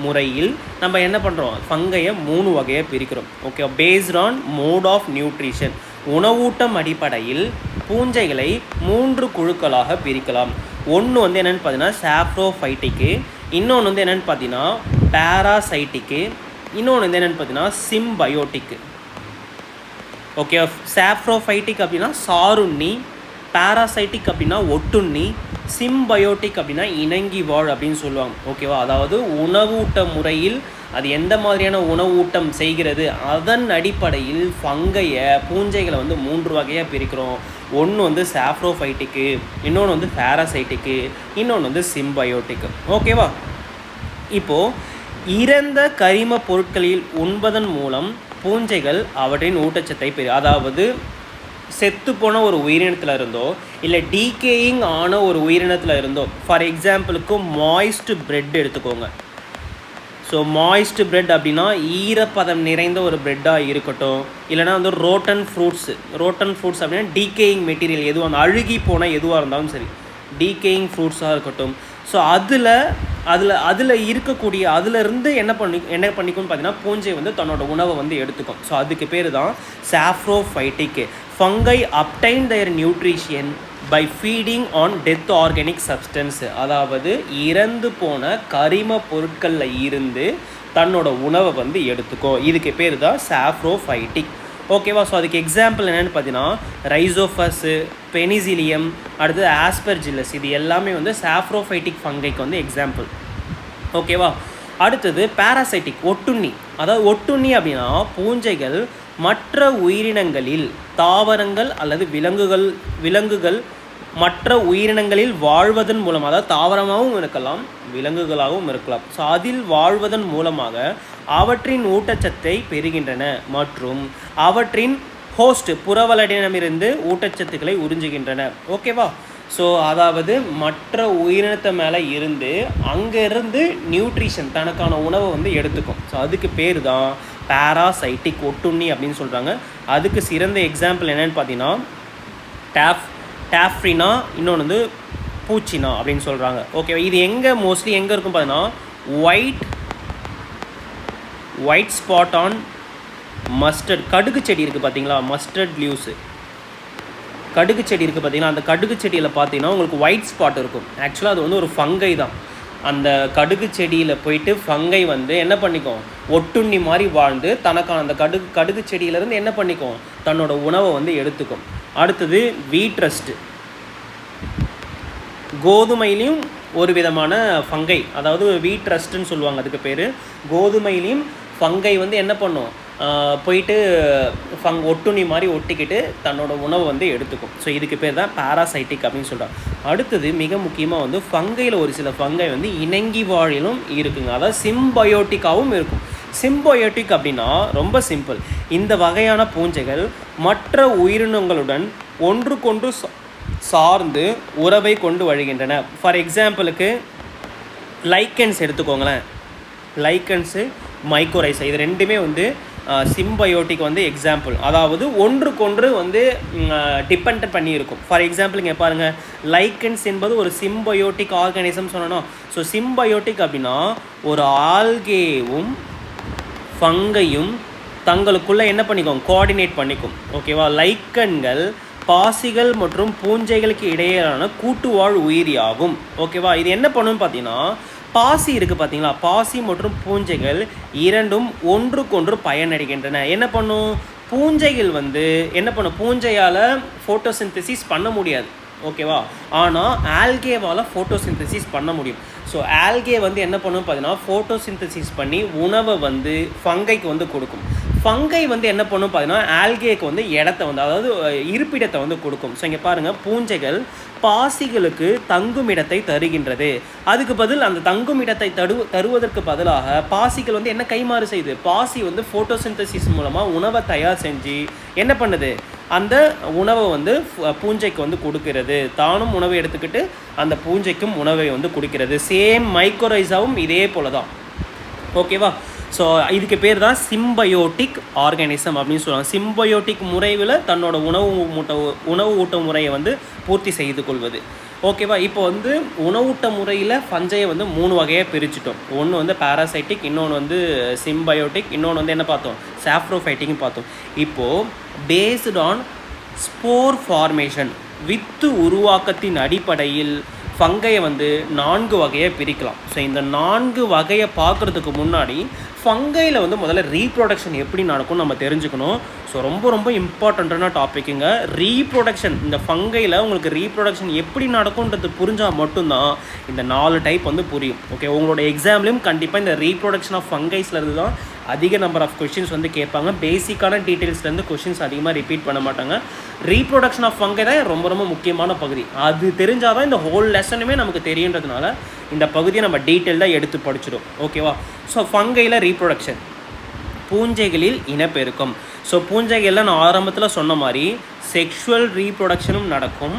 முறையில் நம்ம என்ன பண்ணுறோம், ஃபங்கையை 3 வகையாக பிரிக்கிறோம். Okay, based on mode of nutrition. உணவூட்டம் அடிப்படையில் பூஞ்சைகளை 3 குழுக்களாக பிரிக்கலாம். ஒன்று வந்து என்னென்னு பார்த்தீங்கன்னா சாப்ரோஃபைட்டிக்கு, இன்னொன்று வந்து என்னென்னு பார்த்தீங்கன்னா பேராசைட்டிக்கு, இன்னொன்று வந்து என்னென்னு பார்த்தீங்கன்னா சிம்பயோட்டிக்கு. ஓகே, சாப்ரோஃபைட்டிக் அப்படின்னா சாருண்ணி, பேராசைட்டிக் அப்படின்னா ஒட்டுண்ணி, சிம்பயோட்டிக் அப்படின்னா இணங்கி வாழ் அப்படின்னு சொல்லுவாங்க. ஓகேவா? அதாவது உணவூட்ட முறையில் அது எந்த மாதிரியான உணவூட்டம் செய்கிறது அதன் அடிப்படையில் ஃபங்கையை பூஞ்சைகளை வந்து 3 வகையாக பிரிக்கிறோம். ஒன்று வந்து சாப்ரோஃபைட்டிக்கு, இன்னொன்று வந்து பேராசைட்டிக்கு, இன்னொன்று வந்து சிம்பயோட்டிக்கு. ஓகேவா? இப்போது இறந்த கரிம பொருட்களில் உண்பதன் மூலம் பூஞ்சைகள் அவற்றின் ஊட்டச்சத்தை அதாவது செத்துப்போன ஒரு உயிரினத்தில் இருந்தோ இல்லை டீகேயிங் ஆன ஒரு உயிரினத்தில் இருந்தோ, ஃபார் எக்ஸாம்பிளுக்கு மாய்ஸ்ட் பிரெட் எடுத்துக்கோங்க. ஸோ மாய்ஸ்ட் பிரெட் அப்படின்னா ஈரப்பதம் நிறைந்த ஒரு பிரெட்டாக இருக்கட்டும், இல்லைனா வந்து ரோட்டன் ஃப்ரூட்ஸ் அப்படின்னா டீகேயிங் மெட்டீரியல் எதுவாக அழுகி போனால் எதுவாக இருந்தாலும் சரி, டீகேயிங் ஃப்ரூட்ஸாக இருக்கட்டும். ஸோ அதில் இருக்கக்கூடிய அதிலிருந்து என்ன பண்ணிக்கும்னு பார்த்தீங்கன்னா பூஞ்சை வந்து தன்னோட உணவை வந்து எடுத்துக்கும். ஸோ அதுக்கு பேர் தான் saprophytic. Fungi obtain their nutrition by feeding on death organic substance. அதாவது இறந்து போன கரிம பொருட்களில் இருந்து தன்னோட உணவை வந்து எடுத்துக்கும். இதுக்கு பேர் தான் சாப்ரோஃபைட்டிக். ஓகேவா? ஸோ அதுக்கு எக்ஸாம்பிள் என்னென்னு பார்த்தீங்கன்னா ரைசோஃபஸ்ஸு, பெனிசிலியம், அடுத்தது ஆஸ்பெர்ஜில்லஸ், இது எல்லாமே வந்து சாப்ரோஃபைட்டிக் ஃபங்கைக்கு வந்து எக்ஸாம்பிள். ஓகேவா? அடுத்தது பேராசைட்டிக், ஒட்டுண்ணி. அதாவது ஒட்டுண்ணி அப்படின்னா பூஞ்சைகள் மற்ற உயிரினங்களில் தாவரங்கள் அல்லது விலங்குகள் மற்ற உயிரினங்களில் வாழ்வதன் மூலம், அதாவது தாவரமாகவும் இருக்கலாம் விலங்குகளாகவும் இருக்கலாம். ஸோ அதில் வாழ்வதன் மூலமாக அவற்றின் ஊட்டச்சத்தை பெறுகின்றன மற்றும் அவற்றின் ஹோஸ்ட் புறவலடினமிருந்து ஊட்டச்சத்துக்களை உறிஞ்சுகின்றன. ஓகேவா? ஸோ அதாவது மற்ற உயிரினத்தை மேலே இருந்து அங்கேருந்து நியூட்ரிஷன் தனக்கான உணவை வந்து எடுத்துக்கும். ஸோ அதுக்கு பேர் தான் பேராசைட்டிக், ஒட்டுண்ணி அப்படின்னு சொல்கிறாங்க. அதுக்கு சிறந்த எக்ஸாம்பிள் என்னென்னு பார்த்தீங்கன்னா டாஃப்ரினா, இன்னொன்று வந்து பூச்சினா அப்படின்னு சொல்கிறாங்க. ஓகேவா? இது மோஸ்ட்லி எங்கே இருக்கும் பார்த்தீங்கன்னா ஒயிட் ஸ்பாட் ஆன் மஸ்டர்ட். கடுகு செடி இருக்குது பார்த்தீங்களா, மஸ்டர்ட் லீவ்ஸு கடுகு செடி இருக்குது பார்த்தீங்கன்னா, அந்த கடுகு செடியில் பார்த்தீங்கன்னா உங்களுக்கு ஒயிட் ஸ்பாட் இருக்கும். ஆக்சுவலாக அது வந்து ஒரு ஃபங்கை தான். அந்த கடுகு செடியில் போயிட்டு ஃபங்கை வந்து என்ன பண்ணிக்கும், ஒட்டுண்ணி மாதிரி வாழ்ந்து தனக்கான அந்த கடுகு செடியிலேருந்து என்ன பண்ணிக்கும், தன்னோட உணவை வந்து எடுத்துக்கும். அடுத்தது வீட் ரஸ்ட்டு. கோதுமையிலையும் ஒரு விதமான ஃபங்கை, அதாவது வீட் ரஸ்ட்டுன்னு சொல்லுவாங்க அதுக்கு பேர். கோதுமையிலையும் ஃபங்கை வந்து என்ன பண்ணும், போயிட்டு ஒட்டுண்ணி மாதிரி ஒட்டிக்கிட்டு தன்னோட உணவை வந்து எடுத்துக்கும். ஸோ இதுக்கு பேர் தான் பேராசைட்டிக் அப்படின்னு சொல்கிறாங்க. அடுத்தது மிக முக்கியமாக வந்து ஃபங்கையில் ஒரு சில ஃபங்கை வந்து இணங்கி வாழிலும் இருக்குங்க, அதாவது சிம்பயோட்டிக்காகவும் இருக்கும். சிம்பயோட்டிக் அப்படின்னா ரொம்ப சிம்பிள். இந்த வகையான பூஞ்சைகள் மற்ற உயிரினங்களுடன் ஒன்றுக்கொன்று சார்ந்து உறவை கொண்டு வருகின்றன. ஃபார் எக்ஸாம்பிளுக்கு லைக்கன்ஸ் எடுத்துக்கோங்களேன். லைக்கன்ஸு, மைக்கோரைசா, இது ரெண்டுமே வந்து சிம்பயோட்டிக் வந்து எக்ஸாம்பிள். அதாவது ஒன்றுக்கொன்று வந்து டிபெண்ட் பண்ணி இருக்கும். ஃபார் எக்ஸாம்பிள் இங்கே பாருங்கள், லைக்கன்ஸ் என்பது ஒரு சிம்பயோட்டிக் ஆர்கானிசம் சொன்னோம். ஸோ சிம்பயோட்டிக் அப்படின்னா ஒரு ஆல்கேவும் ஃபங்கையும் தங்களுக்குள்ளே என்ன பண்ணிக்கும், கோஆர்டினேட் பண்ணிக்கும். ஓகேவா? லைக்கன்கள் பாசிகள் மற்றும் பூஞ்சைகளுக்கு இடையிலான கூட்டுவாழ் உயிரி ஆகும். ஓகேவா? இது என்ன பண்ணுன்னு பார்த்தீங்கன்னா, பாசி இருக்குது பார்த்தீங்களா, பாசி மற்றும் பூஞ்சைகள் இரண்டும் ஒன்றுக்கொன்று பயனடைகின்றன. என்ன பண்ணும், பூஞ்சைகள் வந்து என்ன பண்ணும், பூஞ்சையால் ஃபோட்டோசிந்தசிஸ் பண்ண முடியாது. ஓகேவா? ஆனால் ஆல்கேவால் ஃபோட்டோசிந்தசிஸ் பண்ண முடியும். ஸோ ஆல்கே வந்து என்ன பண்ணும் பார்த்தீங்கன்னா, ஃபோட்டோசிந்தசிஸ் பண்ணி உணவை வந்து ஃபங்கைக்கு வந்து கொடுக்கும். ஃபங்கை வந்து என்ன பண்ணும் பார்த்தீங்கன்னா, ஆல்கேக்கு வந்து இடத்த வந்து, அதாவது இருப்பிடத்தை வந்து கொடுக்கும். ஸோ இங்கே பாருங்கள், பூஞ்சைகள் பாசிகளுக்கு தங்குமிடத்தை தருகின்றது. அதுக்கு பதில் அந்த தங்குமிடத்தை தருவதற்கு பதிலாக பாசிகள் வந்து என்ன கைமாறு செய்யுது, பாசி வந்து ஃபோட்டோசிந்தசிஸ் மூலமாக உணவை தயார் செஞ்சு என்ன பண்ணுது, அந்த உணவை வந்து பூஞ்சைக்கு வந்து கொடுக்கிறது. தானும் உணவை எடுத்துக்கிட்டு அந்த பூஞ்சைக்கும் உணவை வந்து கொடுக்கிறது. சேம் மைக்ரோரைஸாவும் இதே போல தான். ஓகேவா? ஸோ இதுக்கு பேர் தான் சிம்பயோட்டிக் ஆர்கானிசம் அப்படின்னு சொல்லுவாங்க. சிம்பயோட்டிக் முறையில் தன்னோட உணவு ஊட்ட முறையை வந்து பூர்த்தி செய்து கொள்வது. ஓகேவா? இப்போ வந்து உணவூட்ட முறையில் ஃபஞ்சையை வந்து 3 வகையாக பிரிச்சுட்டோம். ஒன்று வந்து பாராசைட்டிக், இன்னொன்று வந்து சிம்பயோட்டிக், இன்னொன்று வந்து என்ன பார்த்தோம், சாப்ரோஃபைட்டிக்னு பார்த்தோம். இப்போது based on spore formation, with உருவாக்கத்தின் அடிப்படையில் ஃபங்கையை வந்து 4 வகையாக பிரிக்கலாம். ஸோ இந்த 4 வகையை பார்க்குறதுக்கு முன்னாடி ஃபங்கையில் வந்து முதல்ல ரீப்ரொடக்ஷன் எப்படி நடக்கும்னு நம்ம தெரிஞ்சுக்கணும். ஸோ ரொம்ப ரொம்ப இம்பார்ட்டண்ட்டான டாப்பிக்குங்க ரீப்ரொடக்ஷன். இந்த ஃபங்கையில் உங்களுக்கு ரீப்ரொடக்ஷன் எப்படி நடக்கும்ன்றது புரிஞ்சால் மட்டும்தான் இந்த 4 டைப் வந்து புரியும். ஓகே, உங்களோட எக்ஸாம்லேயும் கண்டிப்பாக இந்த ரீப்ரொடக்ஷன் ஆஃப் ஃபங்கைஸ்லேருந்து தான் அதிக நம்பர் ஆஃப் கொஷின்ஸ் வந்து கேட்பாங்க. பேசிக்கான டீட்டெயில்ஸ்லேருந்து கொஷின்ஸ் அதிகமாக ரிப்பீட் பண்ண மாட்டாங்க. ரீப்ரொடக்ஷன் ஆஃப் ஃபங்கை தான் ரொம்ப ரொம்ப முக்கியமான பகுதி. அது தெரிஞ்சால் தான் இந்த ஹோல் லெசனுமே நமக்கு தெரியுன்றதுனால இந்த பகுதியை நம்ம டீட்டெயில்டாக எடுத்து படிச்சிடும். ஓகேவா? ஸோ ஃபங்கையில் ரீப்ரொடக்ஷன், பூஞ்சைகளில் இனப்பெருக்கம். ஸோ பூஞ்சைகளில் நான் ஆரம்பத்தில் சொன்ன மாதிரி செக்ஷுவல் ரீப்ரொடக்ஷனும் நடக்கும்,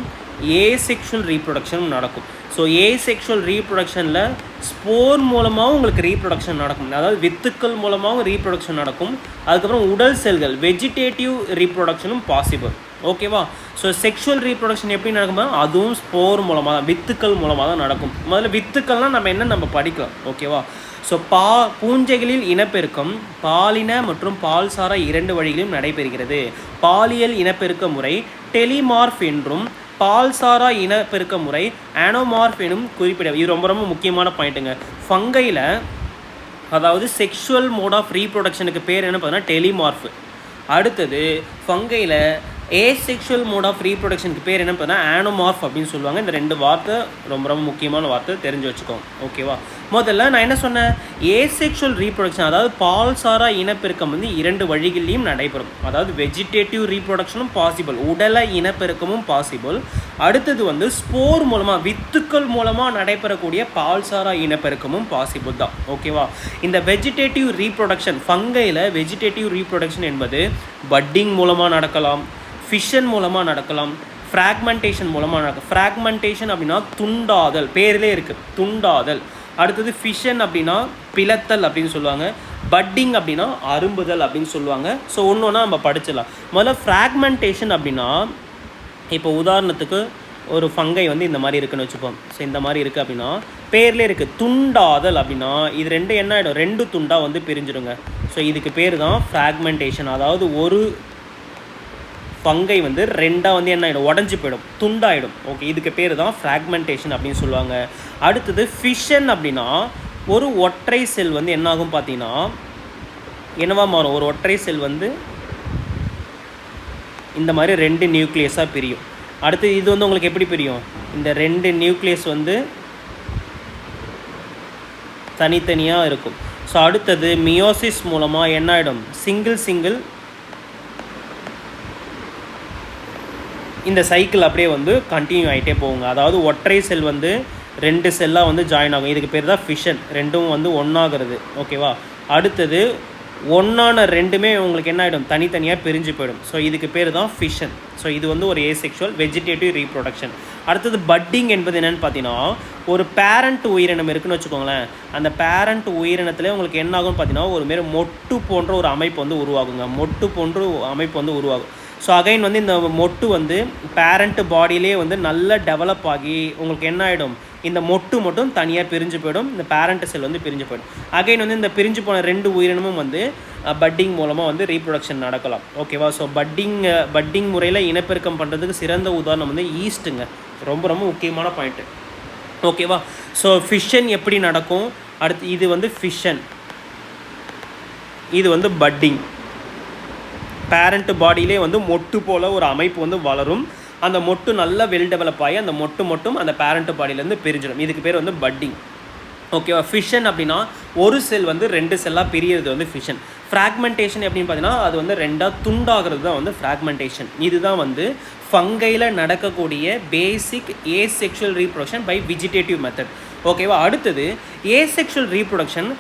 ஏசெக்ஷுவல் ரீப்ரொடக்ஷனும் நடக்கும். ஸோ ஏசெக்ஷுவல் ரீப்ரொடக்ஷனில் ஸ்போர் மூலமாகவும் உங்களுக்கு ரீப்ரொடக்ஷன் நடக்கும், அதாவது வித்துக்கள் மூலமாகவும் ரீப்ரொடக்ஷன் நடக்கும். அதுக்கப்புறம் உடல் செல்கள் வெஜிடேட்டிவ் ரீப்ரொடக்ஷனும் பாசிபிள். ஓகேவா? ஸோ செக்ஷுவல் ரீப்ரொடக்ஷன் எப்படி நடக்குமோ அதுவும் ஸ்போர் மூலமாக தான், வித்துக்கள் மூலமாக தான் நடக்கும். முதல்ல வித்துக்கள்னால் நம்ம படிக்கலாம். ஓகேவா? ஸோ பூஞ்சைகளில் இனப்பெருக்கம் பாலின மற்றும் பால்சாரா 2 வழிகளிலும் நடைபெறுகிறது. பாலியல் இனப்பெருக்க முறை டெலிமார்ஃப் என்றும் பால்சாரா இனப்பெருக்க முறை ஆனோமார்ஃப் எனும் குறிப்பிட. இது ரொம்ப ரொம்ப முக்கியமான பாயிண்ட்டுங்க. ஃபங்கையில் அதாவது செக்ஷுவல் மோட் ஆஃப் ரீப்ரொடக்ஷனுக்கு பேர் என்ன பார்த்தீங்கன்னா டெலிமார்ஃப். அடுத்தது ஃபங்கையில் ஏசெக்ஷுவல் மோட் ஆஃப் ரீப்ரொடக்ஷனுக்கு பேர் என்ன பார்த்தீங்கன்னா ஆனோமார்ஃப் அப்படின்னு சொல்லுவாங்க. இந்த 2 வார்த்தை ரொம்ப ரொம்ப முக்கியமான வார்த்தை, தெரிஞ்சு வச்சுக்கோங்க. ஓகேவா? முதல்ல நான் என்ன சொன்னேன், ஏசெக்ஷுவல் ரீப்ரொடக்ஷன் அதாவது பால்சாரா இனப்பெருக்கம் வந்து 2 வழிகளிலையும் நடைபெறும். அதாவது வெஜிடேட்டிவ் ரீப்ரொடக்ஷனும் பாசிபிள், உடல இனப்பெருக்கமும் பாசிபிள். அடுத்தது வந்து ஸ்போர் மூலமாக வித்துக்கள் மூலமாக நடைபெறக்கூடிய பால்சாரா இனப்பெருக்கமும் பாசிபிள் தான். ஓகேவா? இந்த வெஜிடேட்டிவ் ரீப்ரொடக்ஷன் ஃபங்கையில் வெஜிடேட்டிவ் ரீப்ரொடக்ஷன் என்பது பட்டிங் மூலமாக நடக்கலாம், ஃபிஷன் மூலமாக நடக்கலாம், ஃப்ராக்மெண்டேஷன் மூலமாக நடக்கும். ஃப்ராக்மெண்டேஷன் அப்படின்னா துண்டாதல், பேர்லேயே இருக்குது துண்டாதல். அடுத்தது ஃபிஷன் அப்படின்னா பிளத்தல் அப்படின்னு சொல்லுவாங்க. பட்டிங் அப்படின்னா அரும்புதல் அப்படின்னு சொல்லுவாங்க. ஸோ ஒன்று ஒன்றா நம்ம படிச்சிடலாம். முதல்ல ஃப்ராக்மெண்டேஷன் அப்படின்னா இப்போ உதாரணத்துக்கு ஒரு ஃபங்கை வந்து இந்த மாதிரி இருக்குன்னு வச்சுப்போம். ஸோ இந்த மாதிரி இருக்குது அப்படின்னா பேர்லேயே இருக்குது துண்டாதல் அப்படின்னா இது 2 என்ன ஆகிடும், 2 துண்டாக வந்து பிரிஞ்சிடுங்க. ஸோ இதுக்கு பேர் தான் ஃப்ராக்மெண்டேஷன். அதாவது ஒரு ஃபங்கை வந்து 2ஆக வந்து என்ன ஆகிடும், உடஞ்சி போயிடும், துண்டாயிடும். ஓகே, இதுக்கு பேர் தான் ஃப்ராக்மெண்டேஷன் அப்படின்னு சொல்லுவாங்க. அடுத்தது ஃபிஷன் அப்படின்னா ஒரு ஒற்றை செல் வந்து என்ன ஆகும் பார்த்தீங்கன்னா என்னவா மாறும், ஒரு ஒற்றை செல் வந்து இந்த மாதிரி 2 நியூக்ளியஸாக பிரியும். அடுத்து இது வந்து உங்களுக்கு எப்படி பிரியும், இந்த 2 நியூக்ளியஸ் வந்து தனித்தனியாக இருக்கும். ஸோ அடுத்தது மியோசிஸ் மூலமாக என்ன ஆகிடும், சிங்கிள் இந்த சைக்கிள் அப்படியே வந்து கண்டினியூ ஆகிட்டே போகுங்க. அதாவது ஒற்றை செல் வந்து 2 செல்லாக வந்து ஜாயின் ஆகும். இதுக்கு பேர் தான் ஃபிஷன், 2ம் வந்து ஒன்றாகிறது. ஓகேவா? அடுத்தது ஒன்றான 2மே உங்களுக்கு என்ன ஆகிடும், தனித்தனியாக பிரிஞ்சு போயிடும். ஸோ இதுக்கு பேர் தான் ஃபிஷன். ஸோ இது வந்து ஒரு ஏசெக்ஷுவல் வெஜிடேட்டிவ் ரீப்ரொடக்ஷன். அடுத்தது பட்டிங் என்பது என்னென்னு பார்த்தீங்கன்னா ஒரு பேரண்ட் உயிரினம் இருக்குதுன்னு வச்சுக்கோங்களேன். அந்த பேரண்ட் உயிரினத்தில் உங்களுக்கு என்ன ஆகும்னு பார்த்தீங்கன்னா ஒரு மாரி மொட்டு போன்ற ஒரு அமைப்பு வந்து உருவாகுங்க. மொட்டு போன்ற அமைப்பு வந்து உருவாகும். ஸோ அகைன் வந்து இந்த மொட்டு வந்து பேரண்ட் பாடியிலே வந்து நல்லா டெவலப் ஆகி உங்களுக்கு என்ன ஆகிடும், இந்த மொட்டு மட்டும் தனியாக பிரிஞ்சு போயிடும், இந்த பேரண்ட் செல் வந்து பிரிஞ்சு போயிடும். அகைன் வந்து இந்த பிரிஞ்சு போன 2 உயிரினமும் வந்து பட்டிங் மூலமாக வந்து ரீப்ரொடக்ஷன் நடக்கலாம். ஓகேவா? ஸோ பட்டிங் முறையில் இனப்பெருக்கம் பண்ணுறதுக்கு சிறந்த உதாரணம் வந்து ஈஸ்ட்டுங்க. ரொம்ப ரொம்ப முக்கியமான பாயிண்ட்டு. ஓகேவா? ஸோ ஃபிஷன் எப்படி நடக்கும், அடுத்து இது வந்து ஃபிஷன், இது வந்து பட்டிங். பேரண்ட் பாடியிலே வந்து மொட்டு போல் ஒரு அமைப்பு வந்து வளரும். அந்த மொட்டு நல்லா வெல் டெவலப் ஆகி அந்த மொட்டு மட்டும் அந்த பேரண்ட் பாடியிலேருந்து பிரிஞ்சிடும். இதுக்கு பேர் வந்து பட்டிங். ஓகேவா? ஃபிஷன் அப்படின்னா ஒரு செல் வந்து 2 செல்லாக பிரியறது வந்து ஃபிஷன். ஃப்ராக்மெண்டேஷன் எப்படின்னு பார்த்தீங்கன்னா அது வந்து 2ஆக துண்டாகிறது தான் வந்து ஃப்ராக்மெண்டேஷன். இதுதான் வந்து ஃபங்கையில் நடக்கக்கூடிய basic asexual reproduction by vegetative method. ஓகேவா? அடுத்தது ஏசெக்ஷுவல் ரீப்ரொடக்ஷன்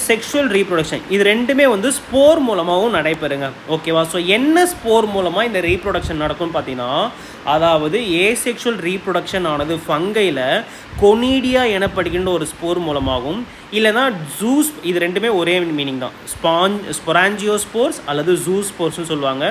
செக்ஷுவல் ரீப்ரொடக்ஷன் இது ரெண்டுமே வந்து ஸ்போர் மூலமாகவும் நடைபெறுங்க. ஓகேவா? ஸோ என்ன ஸ்போர் மூலமாக இந்த ரீப்ரொடக்ஷன் நடக்கும்னு பார்த்தீங்கன்னா, அதாவது ஏசெக்ஷுவல் ரீப்ரொடக்ஷன் ஆனது ஃபங்கையில் கொனீடியா எனப்படுகின்ற ஒரு ஸ்போர் மூலமாகவும், இல்லைனா ஜூஸ், இது ரெண்டுமே ஒரே மீனிங் தான். ஸ்பொராஞ்சியோஸ்போர்ஸ் அல்லது ஜூஸ்போர்ஸ்னு சொல்லுவாங்க.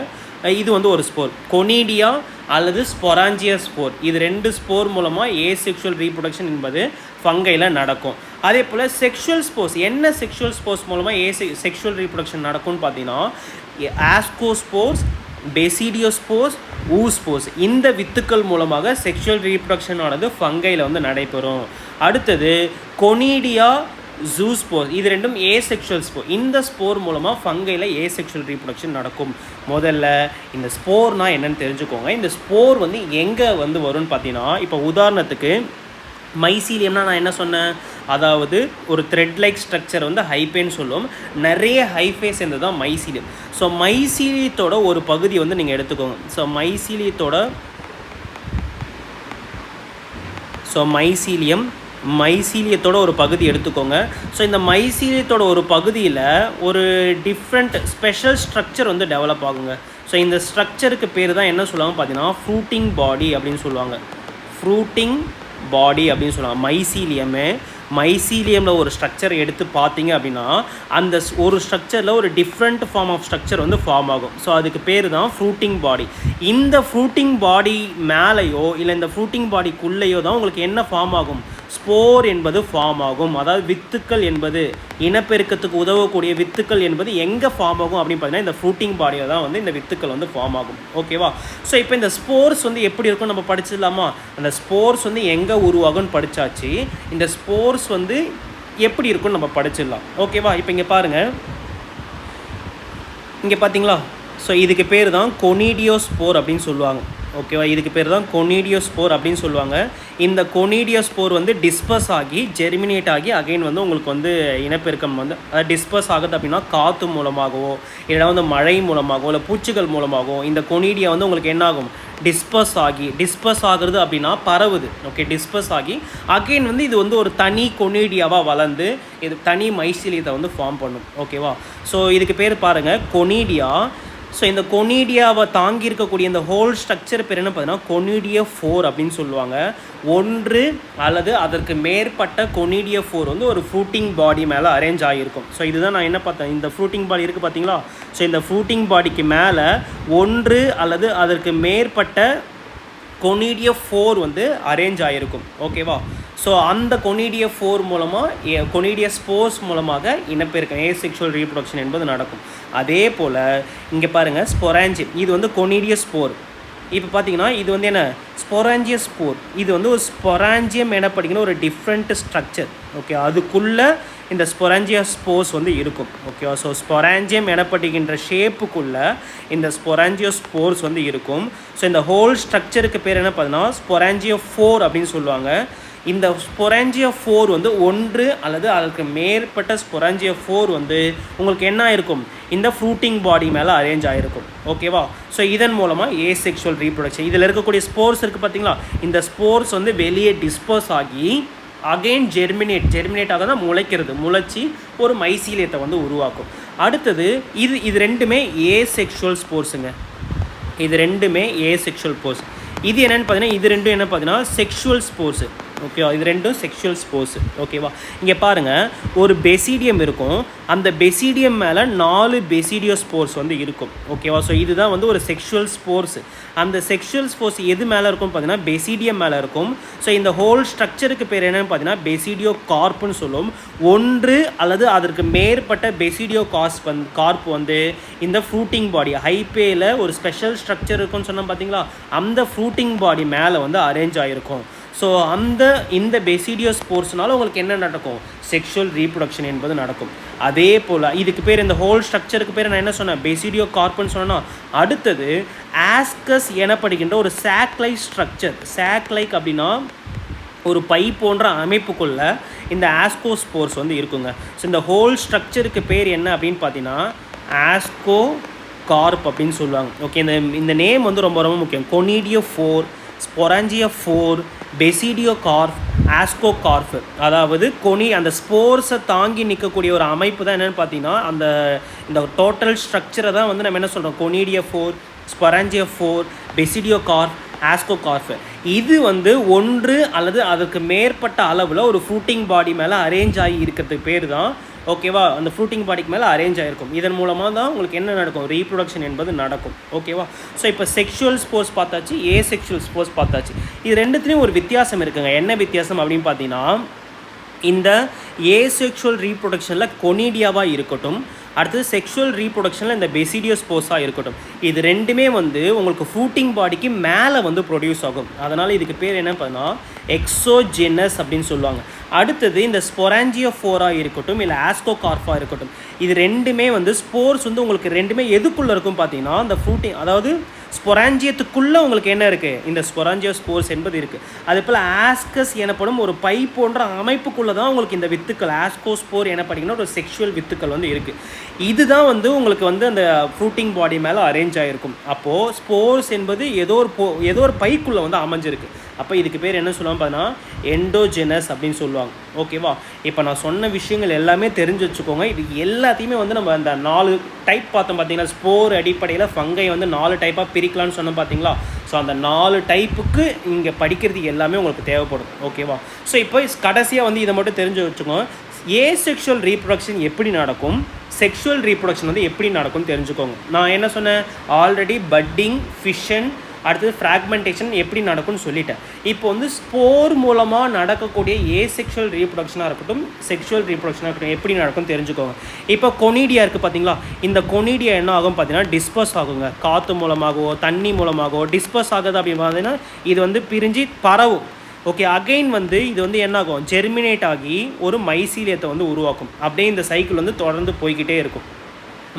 இது வந்து ஒரு ஸ்போர். கொனீடியா அல்லது ஸ்பொராஞ்சியோஸ்போர், இது ரெண்டு ஸ்போர் மூலமாக ஏசெக்ஷுவல் ரீப்ரொடக்ஷன் என்பது ஃபங்கையில் நடக்கும். அதே போல் செக்ஷுவல் ஸ்போர்ஸ், என்ன செக்ஷுவல் ஸ்போர்ஸ் மூலமாக செக்ஷுவல் ரீப்ரொடக்ஷன் நடக்கும்னு பார்த்தீங்கன்னா, ஆஸ்கோஸ்போர்ஸ், பெசிடியோஸ்போர்ஸ், ஊஸ்போர்ஸ், இந்த வித்துக்கள் மூலமாக செக்ஷுவல் ரீப்ரொடக்ஷன் ஆனது ஃபங்கையில் வந்து நடைபெறும். அடுத்தது கொனீடியா, ஜூஸ்போர், இது ரெண்டும் ஏசெக்ஷுவல் ஸ்போர். இந்த ஸ்போர் மூலமாக ஃபங்கையில் ஏசெக்ஷுவல் ரீப்ரொடக்ஷன் நடக்கும். முதல்ல இந்த ஸ்போர்னால் என்னென்னு தெரிஞ்சுக்கோங்க. இந்த ஸ்போர் வந்து எங்கே வந்து வரும்னு பார்த்தீங்கன்னா, இப்போ உதாரணத்துக்கு மைசீலியம்னா நான் என்ன சொன்னேன், அதாவது ஒரு த்ரெட் லைக் ஸ்ட்ரக்சர் வந்து ஹைப்பேன்னு சொல்லுவோம். நிறைய ஹைஃபே சேர்ந்து தான் மைசீலியம். ஸோ மைசீலியத்தோட ஒரு பகுதி வந்து நீங்கள் எடுத்துக்கோங்க. ஸோ மைசீலியத்தோட ஒரு பகுதி எடுத்துக்கோங்க. ஸோ இந்த மைசீலியத்தோட ஒரு பகுதியில் ஒரு டிஃப்ரெண்ட் ஸ்பெஷல் ஸ்ட்ரக்சர் வந்து டெவலப் ஆகுங்க. ஸோ இந்த ஸ்ட்ரக்சருக்கு பேர் தான் என்ன சொல்லுவாங்க பார்த்தீங்கன்னா, ஃப்ரூட்டிங் பாடி அப்படின்னு சொல்லுவாங்க. ஃப்ரூட்டிங் பாடி அப்படின்னு சொல்லுவாங்க. மைசீலியமில் ஒரு ஸ்ட்ரக்சர் எடுத்து பார்த்தீங்க அப்படின்னா, அந்த ஒரு ஸ்ட்ரக்சரில் ஒரு டிஃப்ரெண்ட் ஃபார்ம் ஆஃப் ஸ்ட்ரக்சர் வந்து ஃபார்ம் ஆகும். ஸோ அதுக்கு பேர் தான் ஃப்ரூட்டிங் பாடி. இந்த ஃப்ரூட்டிங் பாடி மேலேயோ இல்லை இந்த ஃப்ரூட்டிங் பாடிக்குள்ளேயோ தான் உங்களுக்கு என்ன ஃபார்ம் ஆகும், ஸ்போர் என்பது ஃபார்ம் ஆகும். அதாவது வித்துக்கள் என்பது, இனப்பெருக்கத்துக்கு உதவக்கூடிய வித்துக்கள் என்பது எங்கே ஃபார்ம் ஆகும் அப்படின்னு பார்த்தீங்கன்னா, இந்த ஃப்ரூட்டிங் பாடியில் தான் வந்து இந்த வித்துக்கள் வந்து ஃபார்ம் ஆகும். ஓகேவா? ஸோ இப்போ இந்த ஸ்போர்ஸ் வந்து எப்படி இருக்கும் நம்ம படிச்சிடலாமா? அந்த ஸ்போர்ஸ் வந்து எங்கே உருவாகும்னு படித்தாச்சு. இந்த ஸ்போர்ஸ் வந்து எப்படி இருக்கும்னு நம்ம படிச்சிடலாம். ஓகேவா? இப்போ இங்கே பாருங்கள், இங்கே பார்த்தீங்களா? ஸோ இதுக்கு பேர் தான் கொனீடியோஸ்போர் அப்படின்னு சொல்லுவாங்க. ஓகேவா? இதுக்கு பேர் தான் கொனீடியோஸ்போர் அப்படின்னு சொல்லுவாங்க. இந்த கொனீடியோஸ்போர் வந்து டிஸ்பர்ஸ் ஆகி ஜெர்மினேட் ஆகி அகைன் வந்து உங்களுக்கு வந்து இனப்பெருக்கம் வந்து டிஸ்பர்ஸ் ஆகுது அப்படின்னா காற்று மூலமாகவோ இல்லைனா வந்து மழை மூலமாகவோ இல்லை பூச்சிகள் மூலமாகவோ இந்த கொனீடியா வந்து உங்களுக்கு என்ன ஆகும், டிஸ்பர்ஸ் ஆகுறது அப்படின்னா பரவுது. ஓகே, டிஸ்பர்ஸ் ஆகி அகைன் வந்து இது வந்து ஒரு தனி கொனீடியாவாக வளர்ந்து இது தனி மைசீலியத்தை வந்து ஃபார்ம் பண்ணும். ஓகேவா? ஸோ இதுக்கு பேர் பாருங்கள் கொனீடியா. ஸோ இந்த கொனீடியாவை தாங்கி இருக்கக்கூடிய இந்த ஹோல் ஸ்ட்ரக்சர் பேர் என்ன பார்த்தீங்கன்னா கொனீடியோஃபோர் அப்படின்னு சொல்லுவாங்க. ஒன்று அல்லது அதற்கு மேற்பட்ட கொனீடியோஃபோர் வந்து ஒரு ஃப்ரூட்டிங் பாடி மேலே அரேஞ்ச் ஆகியிருக்கும். ஸோ இதுதான் நான் என்ன பார்த்தேன், இந்த ஃப்ரூட்டிங் பாடி இருக்குது பார்த்தீங்களா? ஸோ இந்த ஃப்ரூட்டிங் பாடிக்கு மேலே ஒன்று அல்லது அதற்கு மேற்பட்ட கொனீடியோஃபோர் வந்து அரேஞ்ச் ஆகிருக்கும். ஓகேவா? ஸோ அந்த கொனீடியோஃபோர் மூலமாக கொனீடியோஸ்போர்ஸ் மூலமாக இனப்பெருக்கம் ஏசெக்ஷுவல் ரீப்ரொடக்ஷன் என்பது நடக்கும். அதே போல் இங்கே பாருங்கள் ஸ்பொராஞ்சியம், இது வந்து கொனீடியோஸ்போர். இப்போ பார்த்தீங்கன்னா இது வந்து என்ன, ஸ்பொராஞ்சியோஸ்போர். இது வந்து ஒரு ஸ்பொராஞ்சியம் எனப்படுகிற ஒரு டிஃப்ரெண்ட் ஸ்ட்ரக்சர். ஓகே, அதுக்குள்ளே இந்த ஸ்பொராஞ்சியோஸ்போர்ஸ் வந்து இருக்கும். ஓகேவா? ஸோ ஸ்பொராஞ்சியம் எனப்படுகின்ற ஷேப்புக்குள்ளே இந்த ஸ்பொராஞ்சியோஸ்போர்ஸ் வந்து இருக்கும். ஸோ இந்த ஹோல் ஸ்ட்ரக்சருக்கு பேர் என்ன பார்த்தீங்கன்னா ஸ்பொராஞ்சியோஃபோர் அப்படின்னு சொல்லுவாங்க. இந்த ஸ்பொராஞ்சியோஃபோர் வந்து ஒன்று அல்லது அதற்கு மேற்பட்ட ஸ்பொராஞ்சியோஃபோர் வந்து உங்களுக்கு என்ன ஆயிருக்கும், இந்த ஃப்ரூட்டிங் பாடி மேலே அரேஞ்ச் ஆகிருக்கும். ஓகேவா? ஸோ இதன் மூலமாக ஏசெக்ஷுவல் ரீப்ரொடக்ஷன், இதில் இருக்கக்கூடிய ஸ்போர்ஸ் இருக்குது பார்த்தீங்களா, இந்த ஸ்போர்ஸ் வந்து வெளியே டிஸ்பர்ஸ் ஆகி அகெயின் ஜெர்மினேட் ஆக தான் முளைச்சி ஒரு மைசீலியத்தை வந்து உருவாக்கும். அடுத்தது இது ரெண்டுமே ஏசெக்ஷுவல் ஸ்போர்ஸுங்க. இது ரெண்டுமே ஏசெக்ஷுவல் ஸ்போர்ஸ். இது என்னென்னு பார்த்தீங்கன்னா இது ரெண்டும் என்ன பார்த்தீங்கன்னா செக்ஷுவல் ஸ்போர்ஸு. ஓகேவா? இது ரெண்டும் செக்ஷுவல் ஸ்போர்ஸு. ஓகேவா? இங்கே பாருங்கள், ஒரு பெசிடியம் இருக்கும், அந்த பெசிடியம் மேலே 4 பெசிடியோஸ்போர்ஸ் வந்து இருக்கும். ஓகேவா? ஸோ இதுதான் வந்து ஒரு செக்ஷுவல் ஸ்போர்ஸ். அந்த செக்ஷுவல் ஸ்போர்ஸ் எது மேலே இருக்கும் பார்த்தீங்கன்னா பெசிடியம் மேலே இருக்கும். ஸோ இந்த ஹோல் ஸ்ட்ரக்சருக்கு பேர் என்னென்னு பார்த்தீங்கன்னா பெசிடியோ கார்ப்புன்னு சொல்லுவோம். ஒன்று அல்லது அதற்கு மேற்பட்ட பெசிடியோ கார்ப் வந்து இந்த ஃப்ரூட்டிங் பாடி ஹைப்பேயில் ஒரு ஸ்பெஷல் ஸ்ட்ரக்சர் இருக்குன்னு சொன்னோம் பார்த்தீங்களா, அந்த ஃப்ரூட்டிங் பாடி மேலே வந்து அரேஞ்ச் ஆகிருக்கும். ஸோ இந்த பெசிடியோஸ்போர்ஸ்னால உங்களுக்கு என்ன நடக்கும், செக்ஷுவல் ரீப்ரொடக்ஷன் என்பது நடக்கும். அதே போல் இதுக்கு பேர், இந்த ஹோல் ஸ்ட்ரக்சருக்கு பேர் நான் என்ன சொன்னேன், பெசிடியோ கார்ப்புன்னு சொன்னேன்னா, அடுத்தது ஆஸ்கஸ் எனப்படுகின்ற ஒரு chalk like structure. Chalk like அப்படின்னா ஒரு பை போன்ற அமைப்புக்குள்ள இந்த ஆஸ்கோஸ்போர்ஸ் வந்து இருக்குங்க. ஸோ இந்த ஹோல் ஸ்ட்ரக்சருக்கு பேர் என்ன அப்படின்னு பார்த்தீங்கன்னா ஆஸ்கோ கார்ப் அப்படின்னு சொல்லுவாங்க. ஓகே, இந்த நேம் வந்து ரொம்ப ரொம்ப முக்கியம். கொனீடியோஃபோர், ஸ்பொராஞ்சியோஃபோர், பெசிடியோகார்ப், ஆஸ்கோகார்ப். அதாவது அந்த ஸ்போர்ஸை தாங்கி நிற்கக்கூடிய ஒரு அமைப்பு தான் என்னென்னு பார்த்தீங்கன்னா இந்த டோட்டல் ஸ்ட்ரக்சரை தான் வந்து நம்ம என்ன சொல்கிறோம், கொனிடியோஃபோர், ஸ்பொராஞ்சியோஃபோர், பெசிடியோகார்ப், ஆஸ்கோகார்ப். இது வந்து ஒன்று அல்லது அதுக்கு மேற்பட்ட அளவில் ஒரு ஃப்ரூட்டிங் பாடி மேலே அரேஞ்ச் ஆகி இருக்கிறதுக்கு பேர் தான் ஓகேவா, அந்த ஃப்ரூட்டிங் பாடிக்கு மேலே அரேஞ்ச் ஆகிருக்கும். இதன் மூலமாக தான் உங்களுக்கு என்ன நடக்கும், ரீப்ரொடக்ஷன் என்பது நடக்கும். ஓகேவா. ஸோ இப்போ செக்ஷுவல் ஸ்போர்ஸ் பார்த்தாச்சு, ஏசெக்ஷுவல் ஸ்போர்ஸ் பார்த்தாச்சு. இது ரெண்டுத்துலேயும் ஒரு வித்தியாசம் இருக்குங்க. என்ன வித்தியாசம் அப்படின்னு பார்த்தீங்கன்னா, இந்த ஏசெக்ஷுவல் ரீப்ரொடக்ஷனில் கொனிடியாவாக இருக்கட்டும், அடுத்தது செக்ஷுவல் ரீப்ரொடக்ஷனில் இந்த பெசிடியோஸ்போர்ஸாக இருக்கட்டும், இது ரெண்டுமே வந்து உங்களுக்கு ஃப்ரூட்டிங் பாடிக்கு மேலே வந்து ப்ரொடியூஸ் ஆகும். அதனால் இதுக்கு பேர் என்ன பண்ணா எக்ஸோஜெனஸ் அப்படின்னு சொல்லுவாங்க. அடுத்தது இந்த ஸ்பொராஞ்சியோஃபோராக இருக்கட்டும் இல்லை ஆஸ்கோகார்ஃபாக இருக்கட்டும், இது ரெண்டுமே வந்து ஸ்போர்ஸ் வந்து உங்களுக்கு ரெண்டுமே எதுக்குள்ளே இருக்கும் பார்த்தீங்கன்னா, அந்த ஃப்ரூட்டிங் அதாவது ஸ்பொராஞ்சியத்துக்குள்ளே உங்களுக்கு என்ன இருக்குது, இந்த ஸ்பொராஞ்சியோஸ்போர்ஸ் என்பது இருக்குது. அதே போல் ஆஸ்கஸ் எனப்படும் ஒரு பை போன்ற அமைப்புக்குள்ளே தான் உங்களுக்கு இந்த வித்துக்கள் ஆஸ்கோஸ்போர் எனப்படுகிற ஒரு செக்ஷுவல் வித்துக்கள் வந்து இருக்குது. இதுதான் வந்து உங்களுக்கு வந்து அந்த ஃப்ரூட்டிங் பாடி மேலே அரேஞ்ச் ஆகிருக்கும். அப்போது ஸ்போர்ஸ் என்பது ஏதோ ஒரு பைக்குள்ளே வந்து அமைஞ்சிருக்கு. அப்போ இதுக்கு பேர் என்ன சொல்லுவாங்க பார்த்தீங்கன்னா எண்டோஜெனஸ் அப்படின்னு சொல்லுவாங்க. ஓகேவா. இப்போ நான் சொன்ன விஷயங்கள் எல்லாமே தெரிஞ்சு வச்சுக்கோங்க. இது எல்லாத்தையுமே வந்து நம்ம அந்த 4 டைப் பார்த்தோம் பார்த்தீங்களா, ஸ்போர் அடிப்படையில் ஃபங்கை வந்து 4 டைப்பாக பிரிக்கலான்னு சொன்னோம் பார்த்தீங்களா. ஸோ அந்த 4 டைப்புக்கு இங்கே படிக்கிறது எல்லாமே உங்களுக்கு தேவைப்படும். ஓகேவா. ஸோ இப்போ கடைசியாக வந்து இதை மட்டும் தெரிஞ்சு வச்சுக்கோங்க. ஏசெக்ஷுவல் ரீப்ரொடக்ஷன் எப்படி நடக்கும், செக்ஷுவல் ரீப்ரொடக்ஷன் வந்து எப்படி நடக்கும்னு தெரிஞ்சுக்கோங்க. நான் என்ன சொன்னேன் ஆல்ரெடி, பட்டிங், ஃபிஷன், அடுத்தது ஃப்ராக்மெண்டேஷன் எப்படி நடக்கும்னு சொல்லிட்டேன். இப்போ வந்து ஸ்போர் மூலமாக நடக்கக்கூடிய ஏசெக்ஷுவல் ரீப்ரொடக்ஷனாக இருக்கட்டும், செக்ஷுவல் ரீப்ரொடக்ஷனாக இருக்கட்டும் எப்படி நடக்கும்னு தெரிஞ்சுக்கோங்க. இப்போ கொனிடியா இருக்குது பார்த்தீங்களா, இந்த கொனிடியா என்ன ஆகும் பார்த்தீங்கன்னா டிஸ்பர்ஸ் ஆகுங்க. காற்று மூலமாகவோ தண்ணி மூலமாகவோ டிஸ்பர்ஸ் ஆகுது அப்படின்னு பார்த்தீங்கன்னா இது வந்து பிரிஞ்சு பரவும். ஓகே. அகைன் வந்து இது வந்து என்ன ஆகும், ஜெர்மினேட் ஆகி ஒரு மைசீலியத்தை வந்து உருவாக்கும். அப்படியே இந்த சைக்கிள் வந்து தொடர்ந்து போய்கிட்டே இருக்கும்.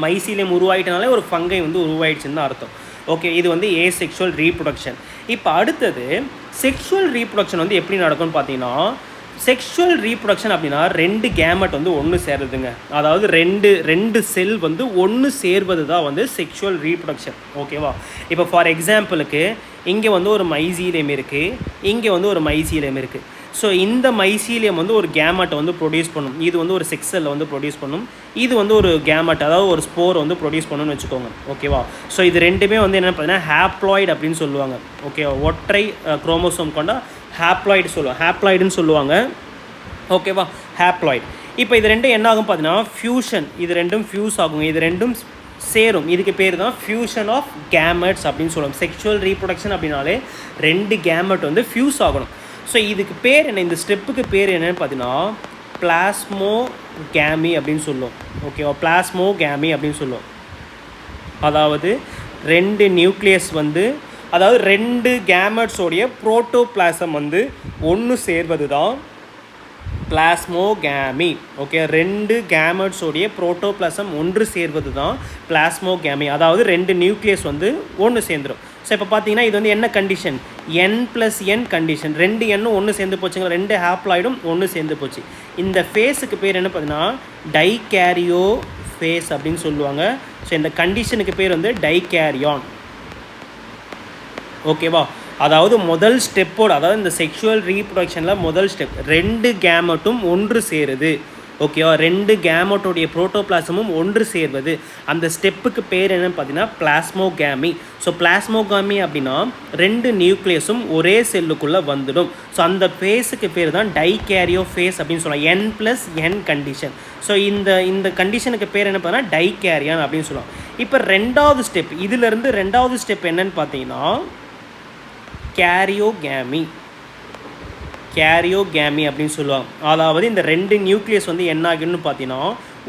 மைசீலியம் உருவாயிட்டனாலே ஒரு ஃபங்கை வந்து உருவாயிடுச்சுன்னு தான் அர்த்தம். ஓகே. இது வந்து ஏசெக்ஷுவல் ரீப்ரொடக்ஷன். இப்போ அடுத்தது செக்ஷுவல் ரீப்ரொடக்ஷன் வந்து எப்படி நடக்கும்னு பார்த்தீங்கன்னா, செக்ஷுவல் ரீப்ரொடக்ஷன் அப்படின்னா 2 கேமெட் வந்து ஒன்று சேருதுங்க. அதாவது ரெண்டு செல் வந்து ஒன்று சேர்வது தான் வந்து செக்ஷுவல் ரீப்ரொடக்ஷன். ஓகேவா. இப்போ ஃபார் எக்ஸாம்பிளுக்கு இங்கே வந்து ஒரு மைசீலியம் இருக்குது, இங்கே வந்து ஒரு மைசீலியம் இருக்குது. ஸோ இந்த மைசீலியம் வந்து ஒரு கேமெட்டை வந்து ப்ரொடியூஸ் பண்ணும். இது வந்து ஒரு செக்ஸ் செல்லை வந்து ப்ரொடியூஸ் பண்ணும். இது வந்து ஒரு கேமெட் அதாவது ஒரு ஸ்போர் வந்து ப்ரொடியூஸ் பண்ணணும்னு வச்சுக்கோங்க. ஓகேவா. ஸோ இது ரெண்டுமே வந்து என்ன பார்த்தீங்கன்னா ஹேப்ளாய்டு அப்படின்னு சொல்லுவாங்க. ஓகேவா. ஒற்றை குரோமோசோம் கொண்ட ஹேப்ளாய்டுன்னு சொல்லுவாங்க. ஓகேவா. ஹேப்ளாய்டு. இப்போ இது ரெண்டும் என்ன ஆகும் பார்த்தீங்கன்னா ஃபியூஷன், இது ரெண்டும் ஃபியூஸ் ஆகுங்க. இது ரெண்டும் சேரும். இதுக்கு பேர் தான் ஃபியூஷன் ஆஃப் கேமெட்ஸ் அப்படின்னு சொல்லுவோம். செக்ஷுவல் ரீப்ரொடக்ஷன் அப்படின்னாலே 2 கேமெட் வந்து ஃபியூஸ் ஆகணும். ஸோ இதுக்கு பேர் என்ன, இந்த ஸ்டெப்புக்கு பேர் என்னென்னு பார்த்தீங்கன்னா பிளாஸ்மோகேமி அப்படின்னு சொல்லுவோம். ஓகேவா. பிளாஸ்மோகேமி அப்படின்னு சொல்லுவோம். அதாவது 2 நியூக்ளியஸ் வந்து அதாவது 2 கேமெட்ஸோடைய புரோட்டோபிளாசம் வந்து ஒன்று சேர்வது தான் பிளாஸ்மோகேமி. ஓகே. 2 கேமெட்ஸோடைய புரோட்டோபிளாசம் ஒன்று சேர்வது தான் பிளாஸ்மோகேமி. அதாவது 2 நியூக்ளியஸ் வந்து ஒன்று சேர்ந்துடும். ஸோ இப்போ பார்த்தீங்கன்னா இது வந்து என்ன கண்டிஷன், n+n கண்டிஷன். 2 எண்ணும் ஒன்று சேர்ந்து போச்சுங்க, 2 ஹேப்ளாய்டும் ஒன்று சேர்ந்து போச்சு. இந்த ஃபேஸுக்கு பேர் என்ன பார்த்தீங்கன்னா டைகேரியோ ஃபேஸ் அப்படின்னு சொல்லுவாங்க. ஸோ இந்த கண்டிஷனுக்கு பேர் வந்து டைகேரியான். ஓகேவா. அதாவது முதல் ஸ்டெப்போடு, அதாவது இந்த செக்ஷுவல் ரீப்ரொடக்ஷனில் முதல் ஸ்டெப் 2 கேமெட்டும் ஒன்று சேருது. ஓகேவா. 2 கேமெட்டோடைய புரோட்டோபிளாசமும் ஒன்று சேர்வது, அந்த ஸ்டெப்புக்கு பேர் என்னன்னு பார்த்தீங்கன்னா பிளாஸ்மோகேமி. ஸோ பிளாஸ்மோகேமி அப்படின்னா 2 நியூக்ளியஸும் ஒரே செல்லுக்குள்ளே வந்துடும். ஸோ அந்த ஃபேஸுக்கு பேர் தான் டைகேரியோ ஃபேஸ் அப்படின்னு சொல்லுவாங்க. n+n condition. ஸோ இந்த கண்டிஷனுக்கு பேர் என்ன பார்த்தீங்கன்னா டைகேரியான் அப்படின்னு சொல்லுவாங்க. இப்போ 2வது ஸ்டெப், இதிலிருந்து 2வது ஸ்டெப் என்னன்னு பார்த்தீங்கன்னா கேரியோகேமி அப்படின்னு சொல்லுவாங்க. அதாவது இந்த 2 நியூக்ளியஸ் வந்து என்ன ஆகுன்னு பார்த்தீங்கன்னா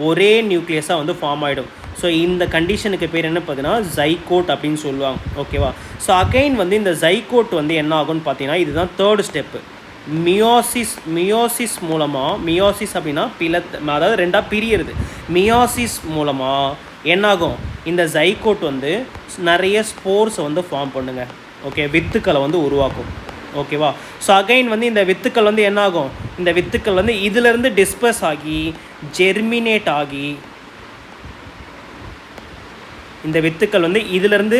ஒரே நியூக்ளியஸாக வந்து ஃபார்ம் ஆகிடும். ஸோ இந்த கண்டிஷனுக்கு பேர் என்ன பார்த்தீங்கன்னா ஜைகோட் அப்படின்னு சொல்லுவாங்க. ஓகேவா. ஸோ அகைன் வந்து இந்த ஜைகோட் வந்து என்ன ஆகும்னு பார்த்தீங்கன்னா இதுதான் 3rd ஸ்டெப்பு. மியோசிஸ் மூலமாக, மியோசிஸ் அப்படின்னா அதாவது 2ஆக பிரியிறது. மியோசிஸ் மூலமாக என்னாகும், இந்த ஜைகோட் வந்து நிறைய ஸ்போர்ஸை வந்து ஃபார்ம் பண்ணுங்க. ஓகே. வித்துக்களை வந்து உருவாக்கும். ஓகேவா. ஸோ அகைன் வந்து இந்த வித்துக்கள் வந்து என்ன ஆகும், இந்த வித்துக்கள் வந்து இதிலிருந்து டிஸ்பர்ஸ் ஆகி ஜெர்மினேட் ஆகி, இந்த வித்துக்கள் வந்து இதிலிருந்து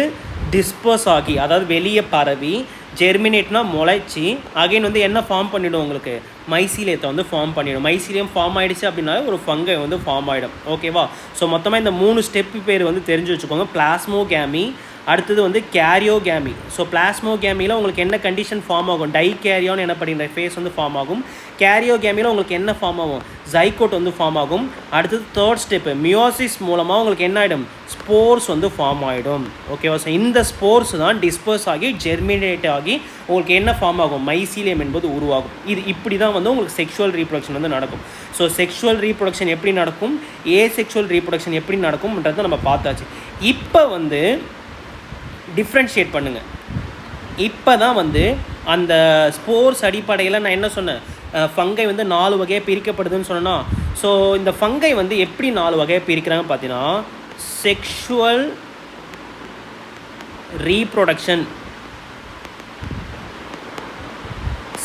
டிஸ்பர்ஸ் ஆகி அதாவது வெளியே பரவி ஜெர்மினேட்னா முளைச்சி அகைன் வந்து என்ன ஃபார்ம் பண்ணிவிடும் உங்களுக்கு மைசீலியத்தை வந்து ஃபார்ம் பண்ணிவிடும். மைசீலியம் ஃபார்ம் ஆகிடுச்சு அப்படின்னாலே ஒரு ஃபங்கை வந்து ஃபார்ம் ஆகிடும். ஓகேவா? ஸோ மொத்தமாக இந்த 3 ஸ்டெப்பு பேர் வந்து தெரிஞ்சு வச்சுக்கோங்க. பிளாஸ்மோகேமி, அடுத்தது வந்து கேரியோகேமி. ஸோ பிளாஸ்மோகேமியில் உங்களுக்கு என்ன கண்டிஷன் ஃபார்ம் ஆகும்? டைகேரியோன்னு எனப்படுகிற ஃபேஸ் வந்து ஃபார்ம் ஆகும். கேரியோகேமியில் உங்களுக்கு என்ன ஃபார்ம் ஆகும்? ஜைகோட் வந்து ஃபார்ம் ஆகும். அடுத்தது தேர்ட் ஸ்டெப்பு மியோசிஸ் மூலமாக உங்களுக்கு என்ன ஆகிடும்? ஸ்போர்ஸ் வந்து ஃபார்ம் ஆகிடும். ஓகேவா? ஸோ இந்த ஸ்போர்ஸ் தான் டிஸ்பர்ஸ் ஆகி ஜெர்மினேட் ஆகி உங்களுக்கு என்ன ஃபார்ம் ஆகும்? மைசீலியம் என்பது உருவாகும். இது இப்படி தான் வந்து உங்களுக்கு செக்ஷுவல் ரீப்ரொடக்ஷன் வந்து நடக்கும். ஸோ செக்ஷுவல் ரீப்ரொடக்ஷன் எப்படி நடக்கும், ஏசெக்ஷுவல் ரீப்ரொடக்ஷன் எப்படி நடக்கும்ன்றதை நம்ம பார்த்தாச்சு. இப்போ வந்து டிஃப்ரென்ஷியேட் பண்ணுங்கள். இப்போ தான் வந்து அந்த ஸ்போர்ஸ் அடிப்படையில் நான் என்ன சொன்னேன், ஃபங்கை வந்து 4 வகையாக பிரிக்கப்படுதுன்னு சொன்னேன்னா, ஸோ இந்த ஃபங்கை வந்து எப்படி 4 வகையாக பிரிக்கிறாங்க பார்த்தீங்கன்னா, செக்ஷுவல் ரீப்ரொடக்ஷன்,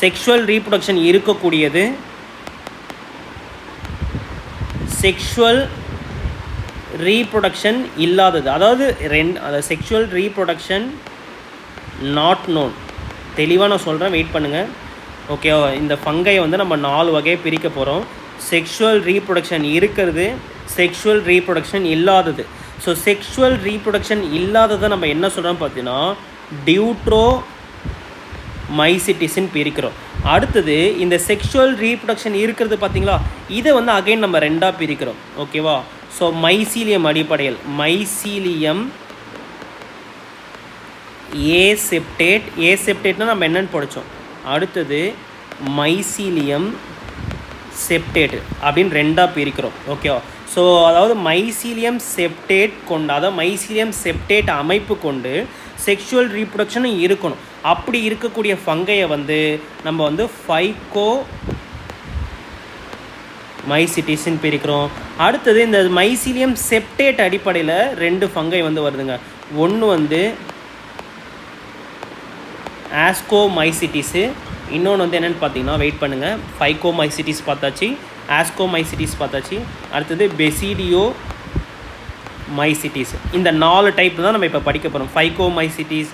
செக்ஷுவல் ரீப்ரொடக்ஷன் இருக்கக்கூடியது, செக்ஷுவல் ரீப்ரொடக்ஷன் இல்லாதது. அதாவது செக்ஷுவல் ரீப்ரொடக்ஷன் நாட் நோன். தெளிவாக நான் சொல்கிறேன், வெயிட் பண்ணுங்கள். ஓகேவா? இந்த ஃபங்கை வந்து நம்ம 4 வகையை பிரிக்க போகிறோம். செக்ஷுவல் ரீப்ரொடக்ஷன் இருக்கிறது, செக்ஷுவல் ரீப்ரொடக்ஷன் இல்லாதது. ஸோ செக்ஷுவல் ரீப்ரொடக்ஷன் இல்லாததை நம்ம என்ன சொல்கிறோம் பார்த்தீங்கன்னா டியூட்ரோ மைசிட்டிஸ்ன்னு பிரிக்கிறோம். அடுத்தது இந்த செக்ஷுவல் ரீப்ரொடக்ஷன் இருக்கிறது பார்த்தீங்களா, இதை வந்து அகைன் நம்ம 2ஆக பிரிக்கிறோம். ஓகேவா? ஸோ மைசீலியம் அடிப்படையில் மைசீலியம் ஏசெப்டேட், ஏசெப்டேட்னா நம்ம என்னென்னு படித்தோம். அடுத்தது மைசீலியம் செப்டேட் அப்படின்னு 2ஆக பிரிக்கிறோம். ஓகேவா? ஸோ அதாவது மைசீலியம் செப்டேட் கொண்டு, அதாவது மைசீலியம் செப்டேட் அமைப்பு கொண்டு செக்ஷுவல் ரீப்ரொடக்ஷனும் இருக்கணும். அப்படி இருக்கக்கூடிய ஃபங்கையை வந்து நம்ம வந்து ஃபைகோ மைசிட்டிஸ்ன்னு பிரிக்கிறோம். அடுத்தது இந்த மைசீலியம் செப்டேட் அடிப்படையில் 2 ஃபங்கை வந்து வருதுங்க. ஒன்று வந்து ஆஸ்கோமைசிட்டிஸு, இன்னொன்று வந்து என்னென்னு பார்த்தீங்கன்னா, வெயிட் பண்ணுங்கள், ஃபைகோமைசிட்டிஸ் பார்த்தாச்சு, ஆஸ்கோமைசிட்டிஸ் பார்த்தாச்சு, அடுத்தது பெசிடியோ மைசிட்டிஸ். இந்த 4 டைப் தான் நம்ம இப்போ படிக்க போகிறோம். ஃபைகோமைசிட்டிஸ்,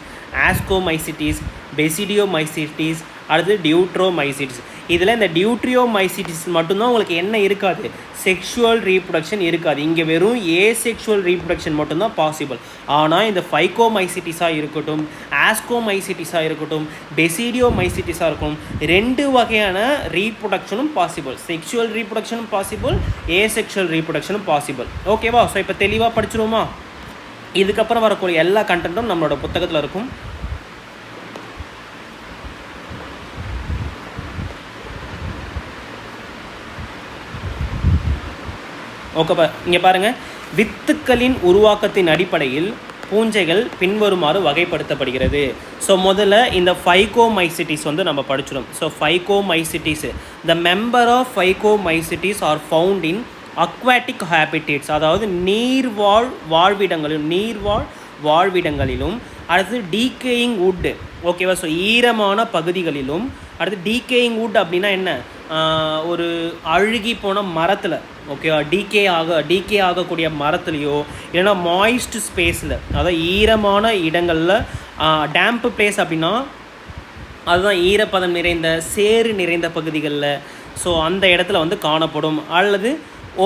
ஆஸ்கோமைசிட்டிஸ், பெசிடியோமைசிட்டிஸ், அடுத்து டியூட்ரோமைசிட்டிஸ். இதில் இந்த டியூட்ரியோமைசிட்டிஸ் மட்டும்தான் உங்களுக்கு என்ன இருக்காது, செக்ஷுவல் ரீப்ரொடக்ஷன் இருக்காது. இங்கே வெறும் ஏசெக்ஷுவல் ரீப்ரொடக்ஷன் மட்டும்தான் பாசிபிள். ஆனால் இந்த ஃபைகோமைசிட்டிஸாக இருக்கட்டும், ஆஸ்கோமைசிட்டிஸாக இருக்கட்டும், பெசிடியோமைசிட்டிஸாக இருக்கும், 2 வகையான ரீப்ரொடக்ஷனும் பாசிபிள். செக்ஷுவல் ரீப்ரொடக்ஷனும் பாசிபிள், ஏசெக்ஷுவல் ரீப்ரொடக்ஷனும் பாசிபிள். ஓகேவா? ஸோ இப்போ தெளிவாக படிச்சிருவோமா? இதுக்கப்புறம் வரக்கூடிய எல்லா கண்டென்ட்டும் நம்மளோட புத்தகத்தில் இருக்கும். ஓகேப்பா, இங்கே பாருங்கள், வித்துக்களின் உருவாக்கத்தின் அடிப்படையில் பூஞ்சைகள் பின்வருமாறு வகைப்படுத்தப்படுகிறது. ஸோ முதல்ல இந்த ஃபைகோமைசிட்டிஸ் வந்து நம்ம படிச்சிடும். So phycomycetes, the member of phycomycetes are found in aquatic habitats, அதாவது வாழ்விடங்களிலும், அடுத்து டீகேயிங் வுட். ஓகேவா? ஸோ ஈரமான பகுதிகளிலும், அடுத்து டீகேயிங் வுட் அப்படின்னா என்ன, ஒரு அழுகி போன மரத்தில், ஓகேவா, டீகே ஆகக்கூடிய மரத்துலேயோ இல்லைன்னா மாய்ஸ்ட் ஸ்பேஸில், அதாவது ஈரமான இடங்களில், டேம்ப் பிளேஸ் அப்படின்னா அதுதான் ஈரப்பதம் நிறைந்த சேறு நிறைந்த பகுதிகளில், ஸோ அந்த இடத்துல வந்து காணப்படும். அல்லது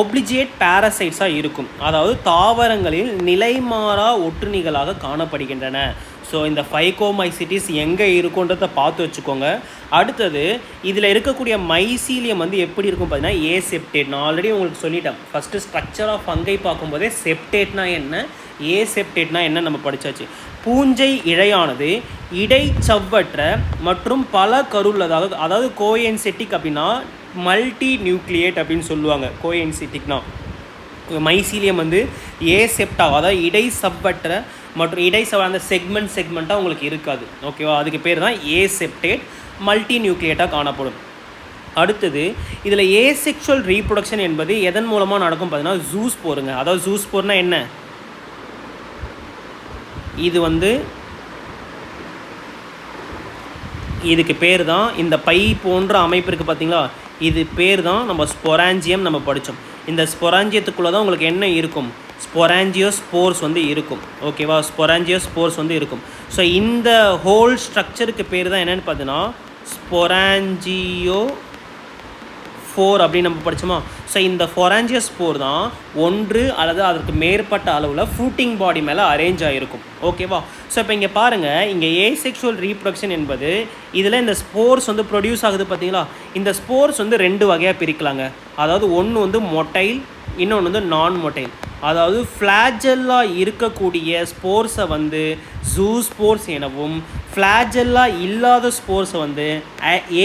ஒப்ளிஜியேட் பேரசைட்ஸாக இருக்கும், அதாவது தாவரங்களில் நிலைமாறா ஒட்டுண்ணிகளாக காணப்படுகின்றன. ஸோ இந்த ஃபைகோமைசிட்டிஸ் எங்கே இருக்குன்றதை பார்த்து வச்சுக்கோங்க. அடுத்தது இதில் இருக்கக்கூடிய மைசீலியம் வந்து எப்படி இருக்கும் பார்த்தீங்கன்னா ஏசெப்டேட். நான் ஆல்ரெடி உங்களுக்கு சொல்லிட்டேன். ஃபஸ்ட்டு ஸ்ட்ரக்சர் ஆஃப் ஃபங்கை பார்க்கும்போதே செப்டேட்னா என்ன, ஏசெப்டேட்னா என்ன நம்ம படித்தாச்சு. பூஞ்சை இழையானது இடைச்சவ்வற்ற மற்றும் பல கருள்ளதாக, அதாவது கோஎன்செட்டிக் அப்படின்னா மல்டி நியூக்ளியேட் அப்படின்னு சொல்லுவாங்க. கோஎன்செட்டிக்னா மைசீலியம் வந்து ஏசெப்டா, அதாவது இடைச்சவ்வற்ற மற்றும் அந்த செக்மெண்ட்டாக உங்களுக்கு இருக்காது. ஓகேவா? அதுக்கு பேர் தான் ஏசெப்டேட், மல்டி நியூக்ளியேட்டாக காணப்படும். அடுத்தது இதில் ஏசெக்ஷுவல் ரீப்ரொடக்ஷன் என்பது எதன் மூலமாக நடக்கும் பார்த்தீங்கன்னா ஜூஸ்போருங்க. அதாவது ஜூஸ்போர்னா என்ன, இது வந்து இதுக்கு பேர் தான், இந்த பை போன்ற அமைப்பு இருக்குது பார்த்தீங்களா, இது பேர் தான் நம்ம ஸ்பொராஞ்சியம் நம்ம படித்தோம். இந்த ஸ்பொராஞ்சியத்துக்குள்ளே தான் உங்களுக்கு என்ன இருக்கும், ஸ்பொராஞ்சியோஸ்போர்ஸ் வந்து இருக்கும். ஓகேவா, ஸ்பொராஞ்சியோஸ்போர்ஸ் வந்து இருக்கும். ஸோ இந்த ஹோல் ஸ்ட்ரக்சருக்கு பேர் தான் என்னென்னு பார்த்தீங்கன்னா ஸ்பொராஞ்சியோ ஃபோர் அப்படின்னு நம்ம படித்தோமா. ஸோ இந்த ஃபொராஞ்சியோஸ்போர் தான் ஒன்று அல்லது அதற்கு மேற்பட்ட அளவில் ஃப்ரூட்டிங் பாடி மேலே அரேஞ்ச் ஆகிருக்கும். ஓகேவா. ஸோ இப்போ இங்கே பாருங்கள், இங்கே ஏசெக்ஷுவல் ரீப்ரொடக்ஷன் என்பது இதில் இந்த ஸ்போர்ஸ் வந்து ப்ரொடியூஸ் ஆகுது பார்த்தீங்களா. இந்த ஸ்போர்ஸ் வந்து 2 வகையாக பிரிக்கலாங்க. அதாவது ஒன்று வந்து மொட்டைல், இன்னொன்று வந்து நான் மொட்டைல். அதாவது ஃப்ளாஜெல்லாக இருக்கக்கூடிய ஸ்போர்ஸை வந்து ஜூஸ்போர்ஸ் எனவும், ஃப்ளாஜெல்லாக இல்லாத ஸ்போர்ஸை வந்து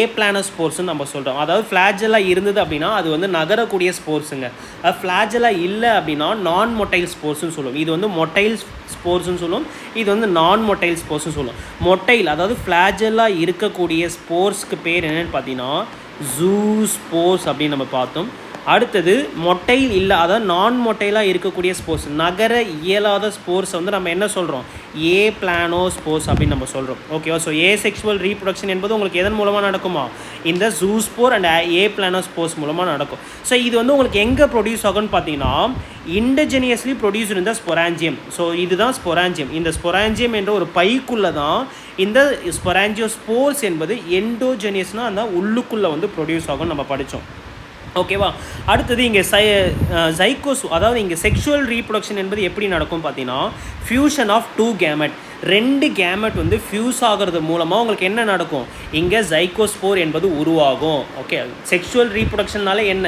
ஏப்ளானோஸ்போர்ஸ்னு நம்ம சொல்கிறோம். அதாவது ஃப்ளாஜெல்லாக இருந்தது அப்படின்னா அது வந்து நகரக்கூடிய ஸ்போர்ஸுங்க. அது ஃப்ளாஜெல்லாக இல்லை அப்படின்னா நான் மொட்டைல் ஸ்போர்ஸ்னு சொல்லுவோம். இது வந்து மொட்டைல் ஸ்போர்ஸ்னு சொல்லுவோம், இது வந்து நான் மொட்டைல் ஸ்போர்ஸ்னு சொல்லுவோம். மொட்டைல் அதாவது ஃப்ளாஜெல்லாக இருக்கக்கூடிய ஸ்போர்ஸ்க்கு பேர் என்னென்னு பார்த்தீங்கன்னா ஜூஸ்போர்ஸ் அப்படின்னு நம்ம பார்த்தோம். அடுத்தது மொட்டைல் இல்லை, அதாவது நான் மொட்டைலாக இருக்கக்கூடிய ஸ்போர்ஸ், நகர இயலாத ஸ்போர்ஸை வந்து நம்ம என்ன சொல்கிறோம், ஏப்ளானோஸ்போர்ஸ் அப்படின்னு நம்ம சொல்கிறோம். ஓகேவா. ஸோ ஏசெக்ஷுவல் ரீப்ரொடக்ஷன் என்பது உங்களுக்கு எதன் மூலமாக நடக்குமா, இந்த ஜூஸ்போர் அண்ட் ஏப்ளானோஸ்போர்ஸ் மூலமாக நடக்கும். ஸோ இது வந்து உங்களுக்கு எங்கே ப்ரொடியூஸ் ஆகும்னு பார்த்தீங்கன்னா இண்டஜினியஸ்லி ப்ரொடியூஸ் இந்த ஸ்பொராஞ்சியம். ஸோ இதுதான் ஸ்பொராஞ்சியம். இந்த ஸ்பொராஞ்சியம் என்ற ஒரு பைக்குள்ளே தான் இந்த ஸ்பொராஞ்சியோஸ்போர்ஸ் என்பது எண்டோஜெனியஸ்னால் அந்த உள்ளுக்குள்ளே வந்து ப்ரொடியூஸ் ஆகும்னு நம்ம படித்தோம். ஓகேவா. அடுத்தது இங்கே ஜைகோஸ், அதாவது இங்கே செக்ஷுவல் ரீப்ரொடக்ஷன் என்பது எப்படி நடக்கும் பார்த்தீங்கன்னா ஃபியூஷன் ஆஃப் 2 கேமெட், 2 கேமெட் வந்து ஃபியூஸ் ஆகிறது மூலமாக உங்களுக்கு என்ன நடக்கும், இங்கே ஜைகோஸ்போர் என்பது உருவாகும். ஓகே, செக்ஷுவல் ரீப்ரொடக்ஷன்னால என்ன,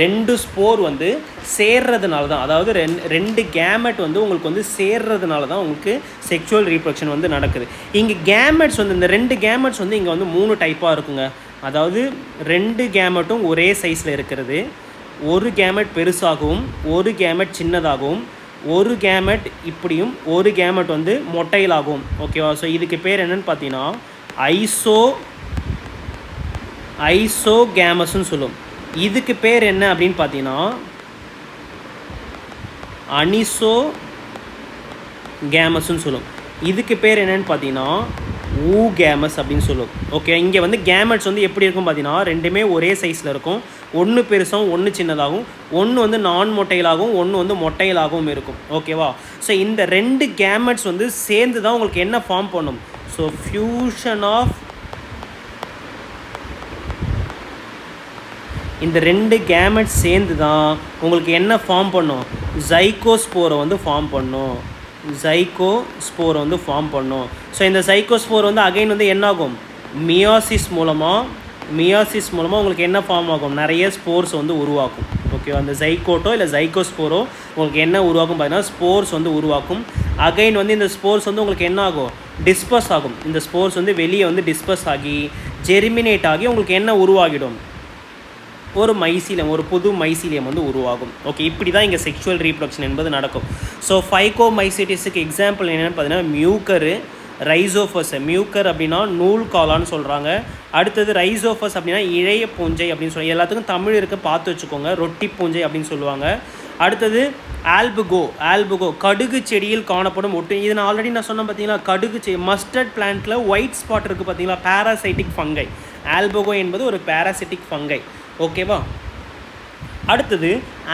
2 ஸ்போர் வந்து சேர்றதுனால தான், அதாவது 2 கேமெட் வந்து உங்களுக்கு வந்து சேர்றதுனால தான் உங்களுக்கு செக்ஷுவல் ரீப்ரொடக்ஷன் வந்து நடக்குது. இங்கே கேமெட்ஸ் வந்து இந்த 2 கேமெட்ஸ் வந்து இங்கே வந்து 3 டைப்பாக இருக்குங்க. அதாவது 2 கேமெட்டும் ஒரே சைஸில் இருக்கிறது, ஒரு கேமெட் பெருசாகவும் ஒரு கேமெட் சின்னதாகவும், ஒரு கேமெட் இப்படியும் ஒரு கேமெட் வந்து மொட்டையிலாகும். ஓகேவா. ஸோ இதுக்கு பேர் என்னென்னு பார்த்தீங்கன்னா ஐசோகேமஸ்ன்னு சொல்லுவோம். இதுக்கு பேர் என்ன அப்படின்னு பார்த்தீங்கன்னா அனிசோகேமஸ்ன்னு சொல்லுவோம். இதுக்கு பேர் என்னென்னு பார்த்தீங்கன்னா ஊகேமஸ் அப்படின்னு சொல்லுவோம். ஓகே, இங்கே வந்து கேமெட்ஸ் வந்து எப்படி இருக்கும் பார்த்தீங்கன்னா ரெண்டுமே ஒரே சைஸில் இருக்கும். ஒன்று பெருசாகவும் ஒன்று சின்னதாகவும், ஒன்று வந்து நான் மொட்டையிலாகவும் ஒன்று வந்து மொட்டையிலாகவும் இருக்கும். ஓகேவா. ஸோ இந்த 2 கேமெட்ஸ் வந்து சேர்ந்து தான் உங்களுக்கு என்ன ஃபார்ம் பண்ணும், ஸோ ஃபியூஷன் ஆஃப் இந்த 2 கேமெட்ஸ் சேர்ந்து தான் உங்களுக்கு என்ன ஃபார்ம் பண்ணும், ஜைகோஸ்போரை வந்து ஃபார்ம் பண்ணும். ஜைகோஸ்போரை வந்து ஃபார்ம் பண்ணும். ஸோ இந்த ஜைகோஸ்போர் வந்து அகைன் வந்து என்னாகும், மியாசிஸ் மூலமாக உங்களுக்கு என்ன ஃபார்ம் ஆகும், நிறைய ஸ்போர்ஸ் வந்து உருவாக்கும். ஓகே, அந்த ஜைகோட்டோ இல்லை ஜைகோஸ்போரோ உங்களுக்கு என்ன உருவாக்கும் பார்த்தீங்கன்னா ஸ்போர்ஸ் வந்து உருவாக்கும். அகைன் வந்து இந்த ஸ்போர்ஸ் வந்து உங்களுக்கு என்ன ஆகும், டிஸ்பர்ஸ் ஆகும். இந்த ஸ்போர்ஸ் வந்து வெளியே வந்து டிஸ்பர்ஸ் ஆகி ஜெர்மினேட் ஆகி உங்களுக்கு என்ன உருவாகிடும், ஒரு மைசீலியம், ஒரு புது மைசீலியம் வந்து உருவாகும். ஓகே, இப்படி தான் இங்கே செக்ஷுவல் ரீப்ரொடக்ஷன் என்பது நடக்கும். ஸோ ஃபைகோமைசிட்டிஸுக்கு எக்ஸாம்பிள் என்னென்னு பார்த்தீங்கன்னா மியூக்கரு, ரைசோஃபஸ். மியூக்கர் அப்படின்னா நூல் காளான்னு சொல்கிறாங்க. அடுத்தது ரைசோஃபஸ் அப்படின்னா இழைய பூஞ்சை அப்படின்னு சொல்லி, எல்லாத்துக்கும் தமிழ் இருக்க பார்த்து வச்சுக்கோங்க, ரொட்டி பூஞ்சை அப்படின்னு சொல்லுவாங்க. அடுத்தது ஆல்புகோ கடுகு செடியில் காணப்படும் ஒட்டு. இது நான் ஆல்ரெடி சொன்னேன் பார்த்தீங்களா, கடுகு செடி மஸ்டர்ட் பிளான்ட்டில் ஒயிட் ஸ்பாட் இருக்குது பார்த்தீங்களா, பேராசைட்டிக் ஃபங்கை. ஆல்புகோ என்பது ஒரு பேராசைட்டிக் ஃபங்கை. ஓகேவா. அடுத்தது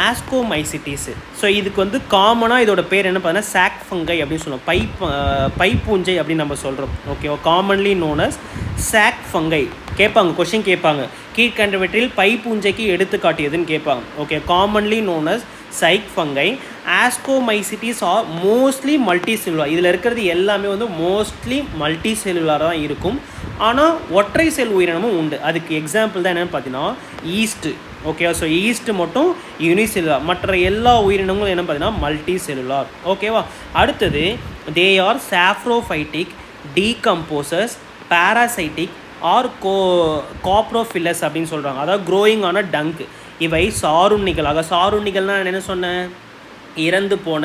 ஆஸ்கோமைசிட்டிஸு. ஸோ இதுக்கு வந்து காமனாக இதோட பேர் என்ன பார்த்தீங்கன்னா சாக் ஃபங்கை அப்படின்னு சொல்லுவோம், பைப்பூஞ்சை அப்படின்னு நம்ம சொல்கிறோம். ஓகேவா. Commonly known as sac fungi. கேட்பாங்க, கொஷின் கேட்பாங்க, கீழ்கண்டவற்றில் பைப்பூஞ்சைக்கு எடுத்துக்காட்டியதுன்னு கேட்பாங்க. Okay, commonly known as sac fungi. Ascomycetes are mostly multicellular. இதில் இருக்கிறது எல்லாமே வந்து மோஸ்ட்லி மல்டி செல்லுலாராக தான் இருக்கும். ஆனால் ஒற்றை செல் உயிரினமும் உண்டு. அதுக்கு எக்ஸாம்பிள் தான் என்னென்னு பார்த்தீங்கன்னா ஈஸ்ட்டு. ஓகேவா. ஸோ ஈஸ்ட் மட்டும் யூனிசெல்லுலார், மற்ற எல்லா உயிரினங்களும் என்ன பார்த்தீங்கன்னா மல்டி செல்லுலார். ஓகேவா. அடுத்தது they are saprophytic, decomposers, parasitic or coprophilous அப்படின்னு சொல்கிறாங்க. அதாவது க்ரோயிங் ஆன டங்க். இவை சாருண்ணிகளாக, சாருண்ணிகள்னால் என்ன சொன்னேன், இறந்து போன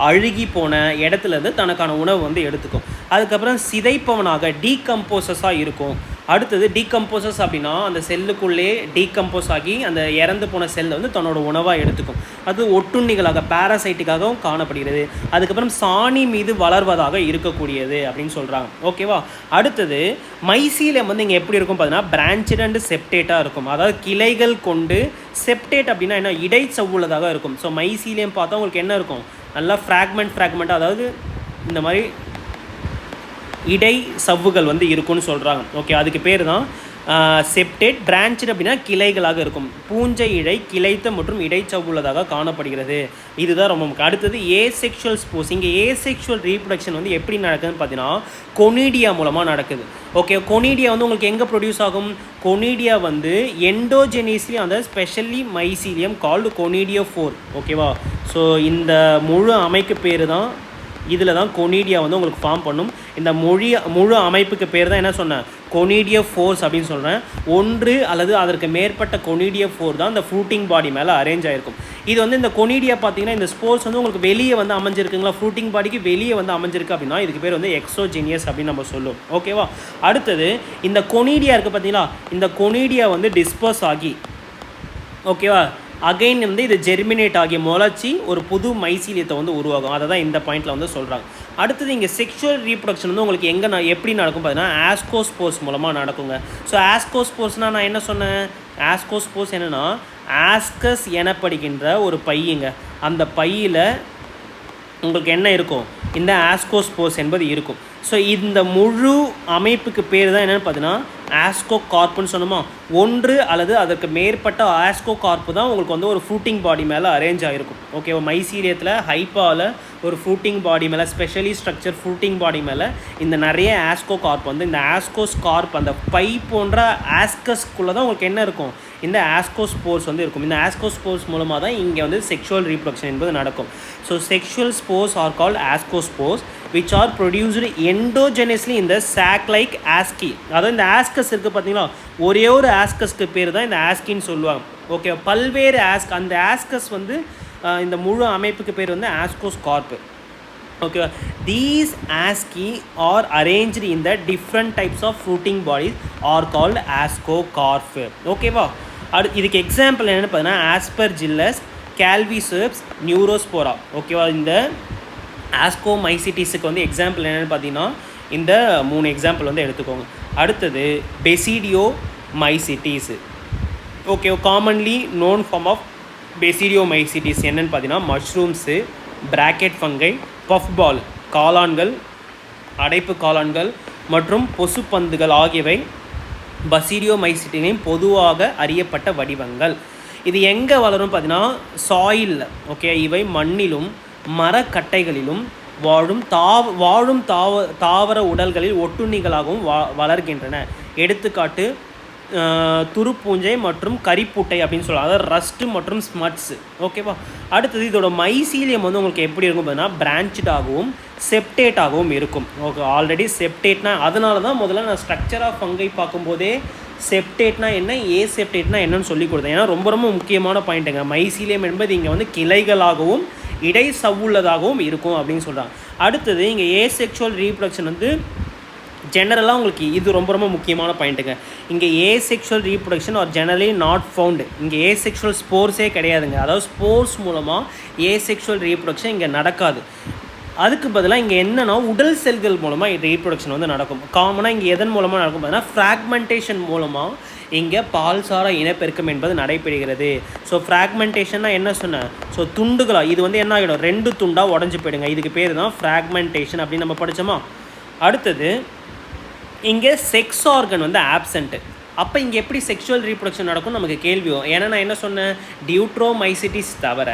அழுகி போன இடத்துலேருந்து தனக்கான உணவு வந்து எடுத்துக்கும். அதுக்கப்புறம் சிதைப்பவனாக டீகம்போசஸாக இருக்கும். அடுத்தது டீகம்போசஸ் அப்படின்னா அந்த செல்லுக்குள்ளே டீகம்போஸ் ஆகி அந்த இறந்து போன செல்லை வந்து தன்னோட உணவாக எடுத்துக்கும். அது ஒட்டுண்ணிகளாக பேராசைட்டிக்காகவும் காணப்படுகிறது. அதுக்கப்புறம் சாணி மீது வளர்வதாக இருக்கக்கூடியது அப்படின்னு சொல்கிறாங்க. ஓகேவா. அடுத்தது மைசீலியம் வந்து இங்கே எப்படி இருக்கும் பார்த்தீங்கன்னா பிரான்ச்சட் அண்ட் செப்டேட்டாக இருக்கும். அதாவது கிளைகள் கொண்டு, செப்டேட் அப்படின்னா என்ன, இடைச்சவ்வுள்ளதாக இருக்கும். ஸோ மைசீலியம் பார்த்தா உங்களுக்கு என்ன இருக்கும், நல்லா ஃப்ராக்மெண்ட்டாக, அதாவது இந்த மாதிரி இடை சவ்வுகள் வந்து இருக்குன்னு சொல்கிறாங்க. ஓகே, அதுக்கு பேர் தான் செப்டேட். பிரான்ச்சட் அப்படின்னா கிளைகளாக இருக்கும். பூஞ்சை இழை கிளைத்த மற்றும் இடைச்சவ்வுள்ளதாக காணப்படுகிறது. இதுதான் ரொம்ப முக்கியம். அடுத்தது ஏசெக்ஷுவல் ஸ்போர்ஸ். இங்கே ஏசெக்ஷுவல் ரீப்ரொடக்ஷன் வந்து எப்படி நடக்குதுன்னு பார்த்தீங்கன்னா கொனிடியா மூலமாக நடக்குது. ஓகே, கொனிடியா வந்து உங்களுக்கு எங்கே ப்ரொடியூஸ் ஆகும், கொனிடியா வந்து எண்டோஜெனியஸ்லி அந்த ஸ்பெஷலி மைசீலியம் கால்டு கொனிடியா 4. ஓகேவா. ஸோ இந்த முழு அமைப்பு பேர் தான், இதில் தான் கொனிடியா வந்து உங்களுக்கு ஃபார்ம் பண்ணும். இந்த முழு அமைப்புக்கு பேர் தான் என்ன சொன்னேன், கொனிடியா ஃபோர்ஸ் அப்படின்னு சொல்கிறேன். ஒன்று அல்லது அதற்கு மேற்பட்ட கொனிடியா 4 தான் இந்த ஃப்ரூட்டிங் பாடி மேலே அரேஞ்ச் ஆகிருக்கும். இது வந்து இந்த கொனிடியா பார்த்தீங்கன்னா இந்த ஸ்போர்ஸ் வந்து உங்களுக்கு வெளியே வந்து அமைஞ்சிருக்குங்களா, ஃப்ரூட்டிங் பாடிக்கு வெளியே வந்து அமைஞ்சிருக்கு அப்படின்னா இதுக்கு பேர் வந்து எக்ஸோஜீனியஸ் அப்படின்னு நம்ம சொல்லுவோம். ஓகேவா. அடுத்தது இந்த கொனிடியா இருக்குது பார்த்தீங்களா, இந்த கொனிடியா வந்து டிஸ்பர்ஸ் ஆகி, ஓகேவா, அகைன் வந்து இது ஜெர்மினேட் ஆகி முளைச்சி ஒரு புது மைசீலியத்தை வந்து உருவாகும். அதை தான் இந்த பாயிண்டில் வந்து சொல்கிறாங்க. அடுத்தது இங்கே செக்ஷுவல் ரீப்ரொடக்ஷன் வந்து உங்களுக்கு எப்படி நடக்கும் பார்த்தீங்கன்னா ஆஸ்கோஸ்போர்ஸ் மூலமாக நடக்குங்க. ஸோ ஆஸ்கோஸ்போர்ஸ்னால் நான் என்ன சொன்னேன், ஆஸ்கோஸ்போர்ஸ் என்னென்னா ஆஸ்கஸ் எனப்படுகின்ற ஒரு பையுங்க. அந்த பையில் உங்களுக்கு என்ன இருக்கும், இந்த ஆஸ்கோஸ்போர்ஸ் என்பது இருக்கும். ஸோ இந்த முழு அமைப்புக்கு பேர் தான் என்னென்னு பார்த்தீங்கன்னா ஆஸ்கோ கார்ப்புன்னு சொன்னோமா. ஒன்று அல்லது அதற்கு மேற்பட்ட ஆஸ்கோ கார்ப்பு தான் உங்களுக்கு வந்து ஒரு ஃப்ரூட்டிங் பாடி மேலே அரேஞ்ச் ஆகிருக்கும். ஓகேவா. மைசீலியத்தில் ஹைப்பாவில் ஒரு ஃப்ரூட்டிங் பாடி மேலே, ஸ்பெஷலி ஸ்ட்ரக்சர் ஃப்ரூட்டிங் பாடி மேலே இந்த நிறைய ஆஸ்கோ கார்ப் வந்து, இந்த ஆஸ்கோஸ் கார்ப் அந்த பை போன்ற ஆஸ்கஸ்குள்ளே தான் உங்களுக்கு என்ன இருக்கும், இந்த ஆஸ்கோஸ்போர்ஸ் வந்து இருக்கும். இந்த ஆஸ்கோஸ்போர்ஸ் மூலமாக தான் இங்கே வந்து செக்ஷுவல் ரீப்ரொடக்ஷன் என்பது நடக்கும். So sexual spores are called ascospores which are produced endogenously in the sac like asci. அதாவது இந்த ஆஸ்கஸ் இருக்குது பார்த்தீங்களா, ஒரே ஒரு ஆஸ்கஸ்க்கு பேர் தான் இந்த ஆஸ்கின்னு சொல்லுவாங்க. ஓகே, பல்வேறு அந்த ஆஸ்கஸ் வந்து இந்த முழு அமைப்புக்கு பேர் வந்து ஆஸ்கோஸ் கார்ப். ஓகேவா. These asci are arranged in the different types of fruiting bodies are called ascocarp. ஓகேவா. இதுக்கு எக்ஸாம்பிள் என்னென்னு பார்த்தீங்கன்னா ஆஸ்பர்ஜில்லஸ், கேல்விசெப்ஸ், நியூரோஸ்போரா. ஓகேவா. இந்த ஆஸ்கோமைசிட்டிஸுக்கு வந்து எக்ஸாம்பிள் என்னென்னு பார்த்தீங்கன்னா இந்த 3 எக்ஸாம்பிள் வந்து எடுத்துக்கோங்க. அடுத்தது basidiomycetes. Okay, commonly known form of basidiomycetes என்னென்னு பார்த்தீங்கன்னா mushrooms, bracket fungi, puff ball, காளான்கள், அடைப்பு காளான்கள் மற்றும் பொசுப்பந்துகள் ஆகியவை பசிடியோ மைசிட்டினின் பொதுவாக அறியப்பட்ட வடிவங்கள். இது எங்கே வளரும் பார்த்தீங்கன்னா சாயிலில். ஓகே, இவை மண்ணிலும் மரக்கட்டைகளிலும் வாழும் தாவர உடல்களில் ஒட்டுண்ணிகளாகவும் வளர்கின்றன. எடுத்துக்காட்டு துருப்பூஞ்சை மற்றும் கரிப்பூட்டை அப்படின்னு சொல்லலாம், அதாவது ரஸ்ட்டு மற்றும் ஸ்மட்ஸு. ஓகேவா. அடுத்தது இதோட மைசீலியம் வந்து உங்களுக்கு எப்படி இருக்கும் பார்த்தீங்கன்னா பிரான்ச்டாகவும் செப்டேட்டாகவும் இருக்கும். ஓகே, ஆல்ரெடி செப்டேட்னா அதனால தான் முதல்ல நான் ஸ்ட்ரக்சர் ஆஃப் ஃபங்கை பார்க்கும்போதே செப்டேட்னா என்ன, ஏசெப்டேட்னா என்னன்னு சொல்லி கொடுத்தேன். ஏன்னா ரொம்ப ரொம்ப முக்கியமான பாயிண்ட்டுங்க. மைசீலியம் என்பது இங்கே வந்து கிளைகளாகவும் இடை சவ்வுள்ளதாகவும் இருக்கும் அப்படின்னு சொல்கிறாங்க. அடுத்தது இங்கே ஏசெக்ஷுவல் ரீப்ரொடக்ஷன் வந்து ஜெனரலாக உங்களுக்கு இது ரொம்ப ரொம்ப முக்கியமான பாயிண்ட்டுங்க. இங்கே asexual reproduction are generally not found. இங்கே ஏசெக்ஷுவல் ஸ்போர்ஸே கிடையாதுங்க. அதாவது ஸ்போர்ஸ் மூலமாக ஏசெக்ஷுவல் ரீப்ரொடக்ஷன் இங்கே நடக்காது. அதுக்கு பதிலாக இங்கே என்னென்னா உடல் செல்கள் மூலமாக ரீப்ரொடக்ஷன் வந்து நடக்கும். காமனாக இங்கே எதன் மூலமாக நடக்கும் பார்த்தீங்கன்னா ஃப்ராக்மெண்டேஷன் மூலமாக இங்கே பால்சாரா இனப்பெருக்கம் என்பது நடைபெறுகிறது. ஸோ ஃப்ராக்மெண்டேஷன்னா என்ன சொன்னேன், ஸோ துண்டுகளாக இது வந்து என்ன ஆகிடும், 2 துண்டாக உடஞ்சி போயிடுங்க. இதுக்கு பேர் தான் ஃப்ராக்மெண்டேஷன் அப்படின்னு நம்ம படித்தோமா. அடுத்தது இங்கே செக்ஸ் ஆர்கன் வந்து ஆப்சண்ட்டு. அப்போ இங்கே எப்படி செக்ஷுவல் ரீப்ரொடக்ஷன் நடக்கும் நமக்கு கேள்வி வரும். ஏன்னா நான் என்ன சொன்னேன், டியூட்ரோமைசிட்டிஸ் தவிர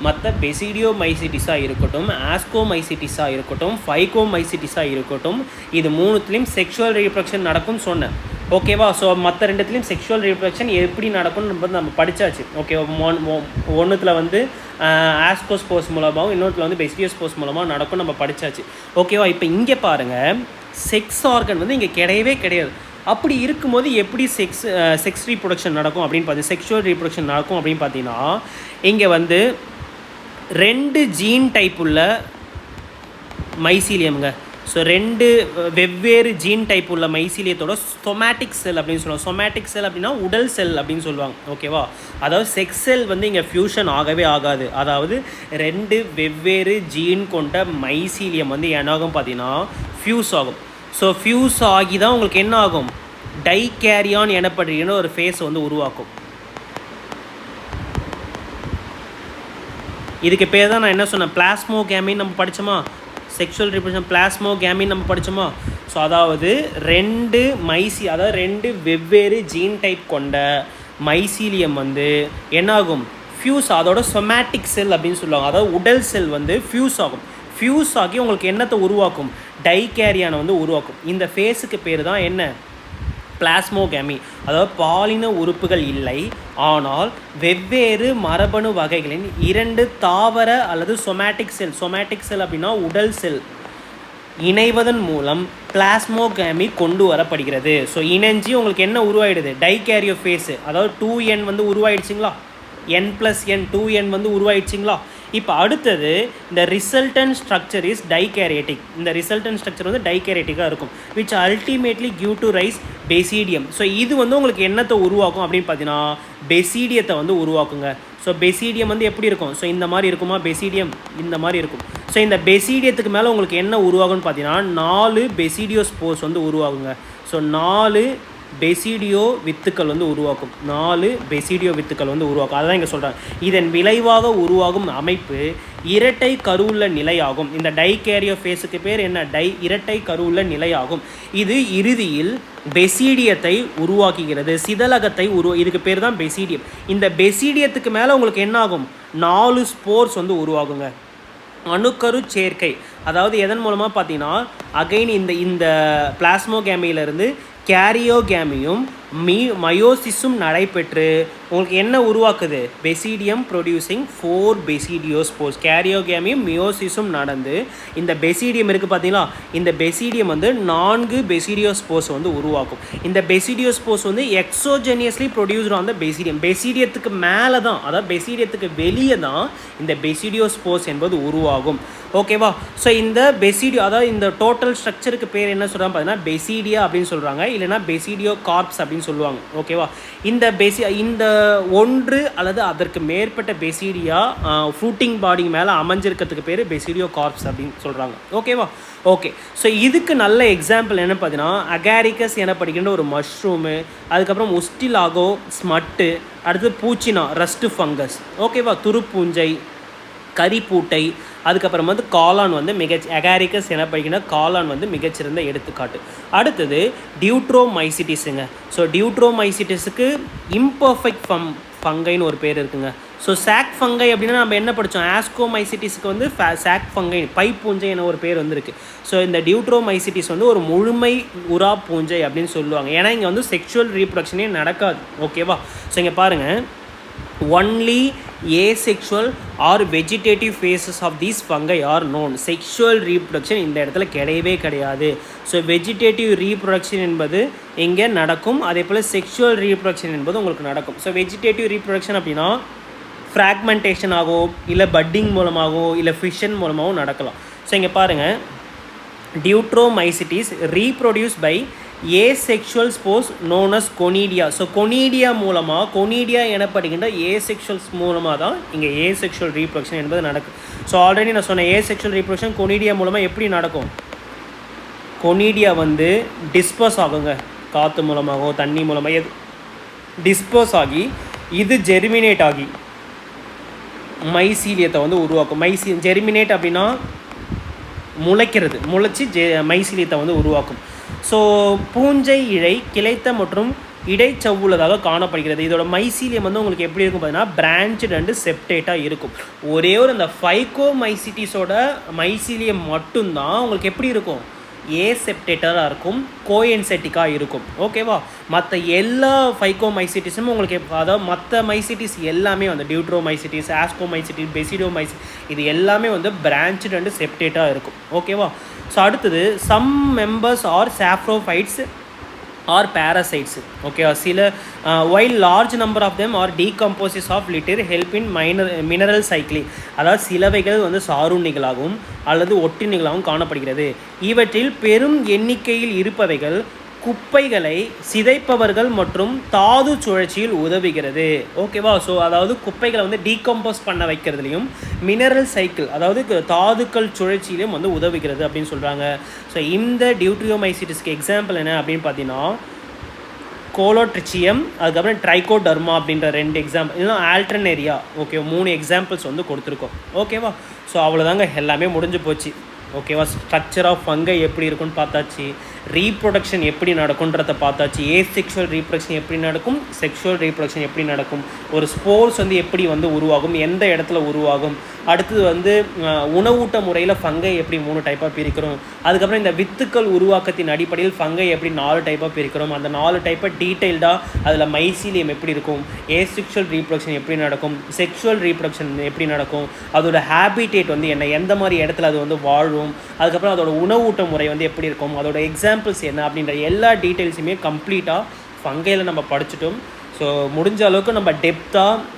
மற்ற பெசிடியோமைசிட்டிஸாக இருக்கட்டும், ஆஸ்கோமைசிட்டிஸாக இருக்கட்டும், ஃபைகோமைசிட்டிஸாக இருக்கட்டும், இது 3த்துலேயும் செக்ஷுவல் ரீப்ரொடக்ஷன் நடக்கும்னு சொன்னேன். ஓகேவா. ஸோ மற்ற 2த்துலேயும் செக்ஷுவல் ரீப்ரொடக்ஷன் எப்படி நடக்கும்னு நம்ம படித்தாச்சு. ஓகே, ஒன்றுத்தில் வந்து ஆஸ்கோஸ்போர்ஸ் மூலமாகவும் இன்னொருத்தில் வந்து பெசிடியோஸ்போர்ஸ் மூலமாக நடக்கும் நம்ம படித்தாச்சு. ஓகேவா. இப்போ இங்கே பாருங்கள், செக்ஸ் ஆர்கன் வந்து இங்கே கிடையவே கிடையாது. அப்படி இருக்கும்போது எப்படி செக்ஸ் ரீப்ரொடக்ஷன் நடக்கும் அப்படின்னு பார்த்து செக்ஷுவல் ரீப்ரொடக்ஷன் நடக்கும் அப்படின்னு பார்த்தீங்கன்னா இங்கே வந்து 2 ஜீன் டைப் உள்ள மைசீலியம்ங்க. ஸோ 2 வெவ்வேறு ஜீன் டைப் உள்ள மைசீலியத்தோட சொமேட்டிக் செல் அப்படின்னு சொல்லுவாங்க. சொமேட்டிக் செல் அப்படின்னா உடல் செல் அப்படின்னு சொல்லுவாங்க. ஓகேவா? அதாவது செக்ஸ் செல் வந்து இங்கே ஃபியூஷன் ஆகவே ஆகாது. அதாவது 2 வெவ்வேறு ஜீன் கொண்ட மைசீலியம் வந்து என்னாகும் பார்த்தீங்கன்னா ஃபியூஸ் ஆகும். ஸோ ஃபியூஸ் ஆகி தான் உங்களுக்கு என்ன ஆகும், டைகேரியான் எனப்படுகிற ஒரு ஃபேஸ் வந்து உருவாக்கும். இதுக்கு பேர் தான் நான் என்ன சொன்னேன், பிளாஸ்மோகேமின் நம்ம படித்தோமா, செக்ஷுவல் ரிப்ரடக்ஷன் பிளாஸ்மோகேமின் நம்ம படித்தோமா. ஸோ அதாவது 2 வெவ்வேறு ஜீன் டைப் கொண்ட மைசீலியம் வந்து என்னாகும், ஃபியூஸ், அதோட சொமேட்டிக் செல் அப்படின்னு சொல்லுவாங்க. அதாவது உடல் செல் வந்து ஃபியூஸ் ஆகும். ஃபியூஸ் ஆகி உங்களுக்கு என்னத்தை உருவாக்கும், டைகேரியானை வந்து உருவாக்கும். இந்த ஃபேஸுக்கு பேர் தான் என்ன, பிளாஸ்மோகேமி. அதாவது பாலின உறுப்புகள் இல்லை, ஆனால் வெவ்வேறு மரபணு வகைகளின் 2 தாவர அல்லது சொமேட்டிக் செல் அப்படின்னா உடல் செல் இணைவதன் மூலம் பிளாஸ்மோகேமி கொண்டு வரப்படுகிறது. ஸோ இணைஞ்சி உங்களுக்கு என்ன உருவாயிடுது, டைகேரியோ ஃபேஸு. அதாவது 2n வந்து உருவாயிடுச்சிங்களா, n+n 2n வந்து உருவாயிடுச்சிங்களா. இப்போ அடுத்தது இந்த ரிசல்டன்ட் ஸ்ட்ரக்சர் இஸ் டைகேரியட்டிக். இந்த ரிசல்டன்ட் ஸ்ட்ரக்சர் வந்து டைகேரியட்டிக்காக இருக்கும், which ultimately give to rice basidium. So இது வந்து உங்களுக்கு என்னத்தை உருவாக்கும் அப்படின்னு பார்த்தீங்கன்னா பெசிடியத்தை வந்து உருவாக்குங்க. ஸோ பெசிடியம் வந்து எப்படி இருக்கும், ஸோ இந்த மாதிரி இருக்குமா, பெசிடியம் இந்த மாதிரி இருக்கும். ஸோ இந்த பெசிடியத்துக்கு மேலே உங்களுக்கு என்ன உருவாகும்னு பார்த்தீங்கன்னா 4 பெசிடியோ ஸ்போர்ஸ் வந்து உருவாகுங்க. ஸோ 4 பெசிடியோ வித்துக்கள் வந்து உருவாக்கும். 4 பெசிடியோ வித்துக்கள் வந்து உருவாக்கும். அதுதான் இங்கே சொல்கிறாங்க. இதன் விளைவாக உருவாகும் அமைப்பு இரட்டை கருவுள்ள நிலையாகும். இந்த டைகேரியோ ஃபேஸுக்கு பேர் என்ன, இரட்டை கருவுள்ள நிலையாகும். இது இறுதியில் பெசிடியத்தை உருவாக்குகிறது, சிதலகத்தை இதுக்கு பேர் தான் பெசிடியம். இந்த பெசிடியத்துக்கு மேலே உங்களுக்கு என்ன ஆகும், 4 ஸ்போர்ஸ் வந்து உருவாகுங்க. அணுக்கரு சேர்க்கை, அதாவது எதன் மூலமாக பார்த்தீங்கன்னா அகைன் இந்த பிளாஸ்மோகேமியிலிருந்து கேரியோகேமியும் மயோசிஸும் நடைபெற்று உங்களுக்கு என்ன உருவாக்குது, பெசிடியம் ப்ரொடியூசிங் 4 பெசிடியோ ஸ்போர்ஸ். கேரியோகேமியும் மியோசிஸும் நடந்து இந்த பெசிடியம் இருக்குது பார்த்தீங்களா, இந்த பெசிடியம் வந்து 4 பெசிடியோ ஸ்போர்ஸ் வந்து உருவாக்கும். இந்த பெசிடியோ ஸ்போர்ஸ் வந்து எக்ஸோஜெனியஸ்லி ப்ரொடியூஸ்டு ஆன் த பெசிடியம். பெசிடியத்துக்கு மேலே தான், அதாவது பெசிடியத்துக்கு வெளியே தான் இந்த பெசிடியோ ஸ்போர்ஸ் என்பது உருவாகும். ஓகேவா? ஸோ இந்த பெசிடியோ, அதாவது இந்த டோட்டல் ஸ்ட்ரக்சருக்கு பேர் என்ன சொல்கிறாங்க பார்த்தீங்கன்னா பெசிடியா அப்படின்னு சொல்கிறாங்க, இல்லைனா பெசிடியோ கார்ப்ஸ் அப்படின்னு சொல்லுவாங்க. ஓகேவா? இந்த ஒன்று அல்லது அதற்கு மேற்பட்ட பெசிடியா ஃப்ரூட்டிங் பாடி மேலே அமைஞ்சிருக்கிறதுக்கு பேர் பெசிடியோ கார்ப்ஸ் அப்படின்னு சொல்கிறாங்க. ஓகேவா? ஓகே. ஸோ இதுக்கு நல்ல எக்ஸாம்பிள் என்ன பார்த்தீங்கன்னா அகாரிகஸ் எனப்படுகின்ற ஒரு மஷ்ரூமு, அதுக்கப்புறம் உஸ்டிலாகோ ஸ்மட்டு, அடுத்து பூச்சினா ரஸ்ட்டு ஃபங்கஸ். ஓகேவா? துருப்பூஞ்சை, கரிப்பூட்டை, அதுக்கப்புறம் வந்து காளான் வந்து அகாரிகஸ் எனப்படுகின்ற காளான் வந்து மிகச்சிறந்த எடுத்துக்காட்டு. அடுத்தது டியூட்ரோமைசிட்டிஸுங்க. ஸோ டியூட்ரோமைசிட்டிஸுக்கு இம்பர்ஃபெக்ட் ஃபங்கைன்னு ஒரு பேர் இருக்குங்க. ஸோ சாக் ஃபங்கை அப்படின்னா நம்ம என்ன படித்தோம், ஆஸ்கோமைசிட்டிஸுக்கு வந்து சாக் ஃபங்கை பைப்பூஞ்சை என ஒரு பேர் வந்துருக்கு. ஸோ இந்த டியூட்ரோமைசிட்டிஸ் வந்து ஒரு முழுமை உரா பூஞ்சை அப்படின்னு சொல்லுவாங்க. ஏன்னா இங்கே வந்து செக்ஷுவல் ரீப்ரொடக்ஷனே நடக்காது. ஓகேவா? ஸோ இங்கே பாருங்கள், only asexual or vegetative phases of these fungi are known. sexual reproduction இந்த இடத்துல கிடையாது. ஸோ வெஜிடேட்டிவ் ரீப்ரொடக்ஷன் என்பது எங்கே நடக்கும், அதே போல் செக்ஷுவல் ரீப்ரொடக்ஷன் என்பது உங்களுக்கு நடக்கும். ஸோ வெஜிடேட்டிவ் ரீப்ரொடக்ஷன் அப்படின்னா ஃப்ராக்மெண்டேஷன் ஆகும், இல்லை பட்டிங் மூலமாகவோ இல்லை ஃபிஷன் மூலமாகவும் நடக்கலாம். ஸோ இங்கே பாருங்கள், deuteromycetes reproduce by asexual spores known as conidia. So conidia எனப்படுகின்ற ஏசெக்ஷுவல்ஸ் மூலமாக தான் இங்கே ஏசெக்ஷுவல் ரீப்ரொடக்ஷன் என்பது நடக்கும். ஸோ ஆல்ரெடி நான் சொன்னேன், ஏசெக்ஷுவல் ரீப்ரொடக்ஷன் கொனீடியா மூலமாக எப்படி நடக்கும், கொனீடியா வந்து டிஸ்போஸ் ஆகுங்க, காற்று மூலமாகவோ தண்ணி மூலமாக டிஸ்போஸ் ஆகி இது ஜெர்மினேட் ஆகி மைசீலியத்தை வந்து உருவாக்கும். ஜெர்மினேட் அப்படின்னா முளைச்சி மைசீலியத்தை வந்து உருவாக்கும். ஸோ பூஞ்சை இழை கிளைத்த மற்றும் இடைச்சவ்வுள்ளதாக காணப்படுகிறது. இதோட மைசீலியம் வந்து உங்களுக்கு எப்படி இருக்கும் பார்த்தீங்கன்னா பிரான்ச்சு அண்டு செப்டேட்டாக இருக்கும். ஒரே ஒரு இந்த ஃபைகோமைசிட்டிஸோட மைசீலியம் மட்டும்தான் உங்களுக்கு எப்படி இருக்கும், ஏசெப்டேட்டராக இருக்கும், கோஎன்செட்டிக்காக இருக்கும். ஓகேவா? மற்ற எல்லா ஃபைகோமைசிட்டிஸும் உங்களுக்கு அதாவது மற்ற மைசிட்டிஸ் எல்லாமே வந்து டியூட்ரோமைசிட்டிஸ், ஆஸ்கோமைசிட்டிஸ், பெசிடோமைசிட்டிஸ் இது எல்லாமே வந்து பிரான்ச்சு அண்டு செப்டேட்டாக இருக்கும். ஓகேவா? ஸோ அடுத்தது some members are saprophytes or parasites. ஓகேவா? சில while large number of them are decomposers of litter help in mineral cycling. அதாவது சிலவைகள் வந்து சாருண்ணிகளாகவும் அல்லது ஒட்டுண்ணிகளாகவும் காணப்படுகிறது. இவற்றில் பெரும் எண்ணிக்கையில் இருப்பவைகள் குப்பைகளை சிதைப்பவர்கள் மற்றும் தாது சுழற்சியில் உதவுகிறது. ஓகேவா? ஸோ அதாவது குப்பைகளை வந்து டீகம்போஸ் பண்ண வைக்கிறதுலையும் மினரல் சைக்கிள் அதாவது தாதுக்கள் சுழற்சியிலையும் வந்து உதவுகிறது அப்படின்னு சொல்கிறாங்க. ஸோ இந்த டியூட்ரியோமைசிட்டிஸ்க்கு எக்ஸாம்பிள் என்ன அப்படின்னு பார்த்தீங்கன்னா கோலோட்ரிச்சியம், அதுக்கப்புறம் ட்ரைகோடர்மா அப்படின்ற 2 எக்ஸாம்பிள், இல்லைனா ஆல்டர்னேரியா. ஓகே, 3 எக்ஸாம்பிள்ஸ் வந்து கொடுத்துருக்கோம். ஓகேவா? ஸோ அவ்வளோதாங்க, எல்லாமே முடிஞ்சு போச்சு. ஓகேவா? ஸ்ட்ரக்சர் ஆஃப் ஃபங்கை எப்படி இருக்குன்னு பார்த்தாச்சு, ரீப்ரொடக்ஷன் எப்படி நடக்குன்றத பார்த்தாச்சு, ஏசெக்ஷுவல் ரீப்ரொடக்ஷன் எப்படி நடக்கும், செக்ஷுவல் ரீப்ரொடக்ஷன் எப்படி நடக்கும், ஒரு ஸ்போர்ஸ் வந்து எப்படி வந்து உருவாகும், எந்த இடத்துல உருவாகும், அடுத்தது வந்து உணவூட்ட முறையில் ஃபங்கை எப்படி 3 டைப்பாக பிரிக்கிறோம், அதுக்கப்புறம் இந்த வித்துக்கள் உருவாக்கத்தின் அடிப்படையில் ஃபங்கை எப்படி 4 டைப்பாக பிரிக்கிறோம், அந்த 4 டைப்பாக டீட்டெயில்டாக அதில் மைசீலியம் எப்படி இருக்கும், ஏசெக்ஷுவல் ரீப்ரொடக்ஷன் எப்படி நடக்கும், செக்ஷுவல் ரீப்ரொடக்ஷன் எப்படி நடக்கும், அதோட ஹேபிடேட் வந்து என்ன, எந்த மாதிரி இடத்துல அது வந்து வாழும், அதுக்கப்புறம் அதோட உணவூட்ட முறை வந்து எப்படி இருக்கும், அதோட எக்ஸாம்பிள்ஸ் என்ன அப்படின்ற எல்லா டீட்டெயில்ஸுமே கம்ப்ளீட்டாக ஃபங்கையில் நம்ம படிச்சிட்டோம். ஸோ முடிஞ்ச அளவுக்கு நம்ம டெப்த்தாக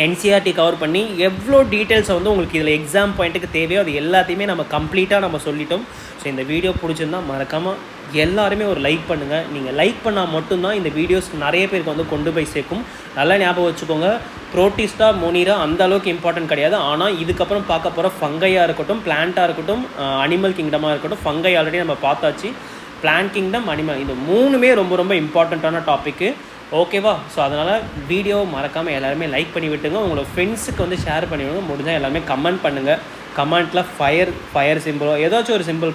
என்சிஆர்டி கவர் பண்ணி எவ்வளோ டீட்டெயில்ஸை வந்து உங்களுக்கு இதில் எக்ஸாம் பாயிண்ட்டுக்கு தேவையோ அது எல்லாத்தையுமே நம்ம கம்ப்ளீட்டாக நம்ம சொல்லிட்டோம். ஸோ இந்த வீடியோ பிடிச்சிருந்தா மறக்காமல் எல்லாருமே ஒரு லைக் பண்ணுங்கள். நீங்கள் லைக் பண்ணால் மட்டும்தான் இந்த வீடியோஸ் நிறைய பேருக்கு வந்து கொண்டு போய் சேர்க்கும். நல்லா ஞாபகம் வச்சுக்கோங்க, புரோட்டிஸ்டா மோனிரா அந்த அளவுக்கு இம்பார்ட்டன்ட் கிடையாது. ஆனால் இதுக்கப்புறம் பார்க்க போகிற ஃபங்கையாக இருக்கட்டும், பிளான்ட்டாக இருக்கட்டும், அனிமல் கிங்டமாக இருக்கட்டும், ஃபங்கை ஆல்ரெடி நம்ம பார்த்தாச்சு, பிளான்ட் கிங்டம், அனிமல், இது 3மே ரொம்ப ரொம்ப இம்பார்ட்டண்ட்டான டாப்பிக்கு. ஓகேவா? ஸோ அதனால் வீடியோ மறக்காமல் எல்லாருமே லைக் பண்ணி விட்டுங்க, உங்களோட ஃப்ரெண்ட்ஸுக்கு வந்து ஷேர் பண்ணி விடுங்க. முடிஞ்சால் எல்லாருமே கமெண்ட் பண்ணுங்கள். கமெண்ட்டில் ஃபயர் சிம்பிளோ ஏதாச்சும் ஒரு சிம்பிள்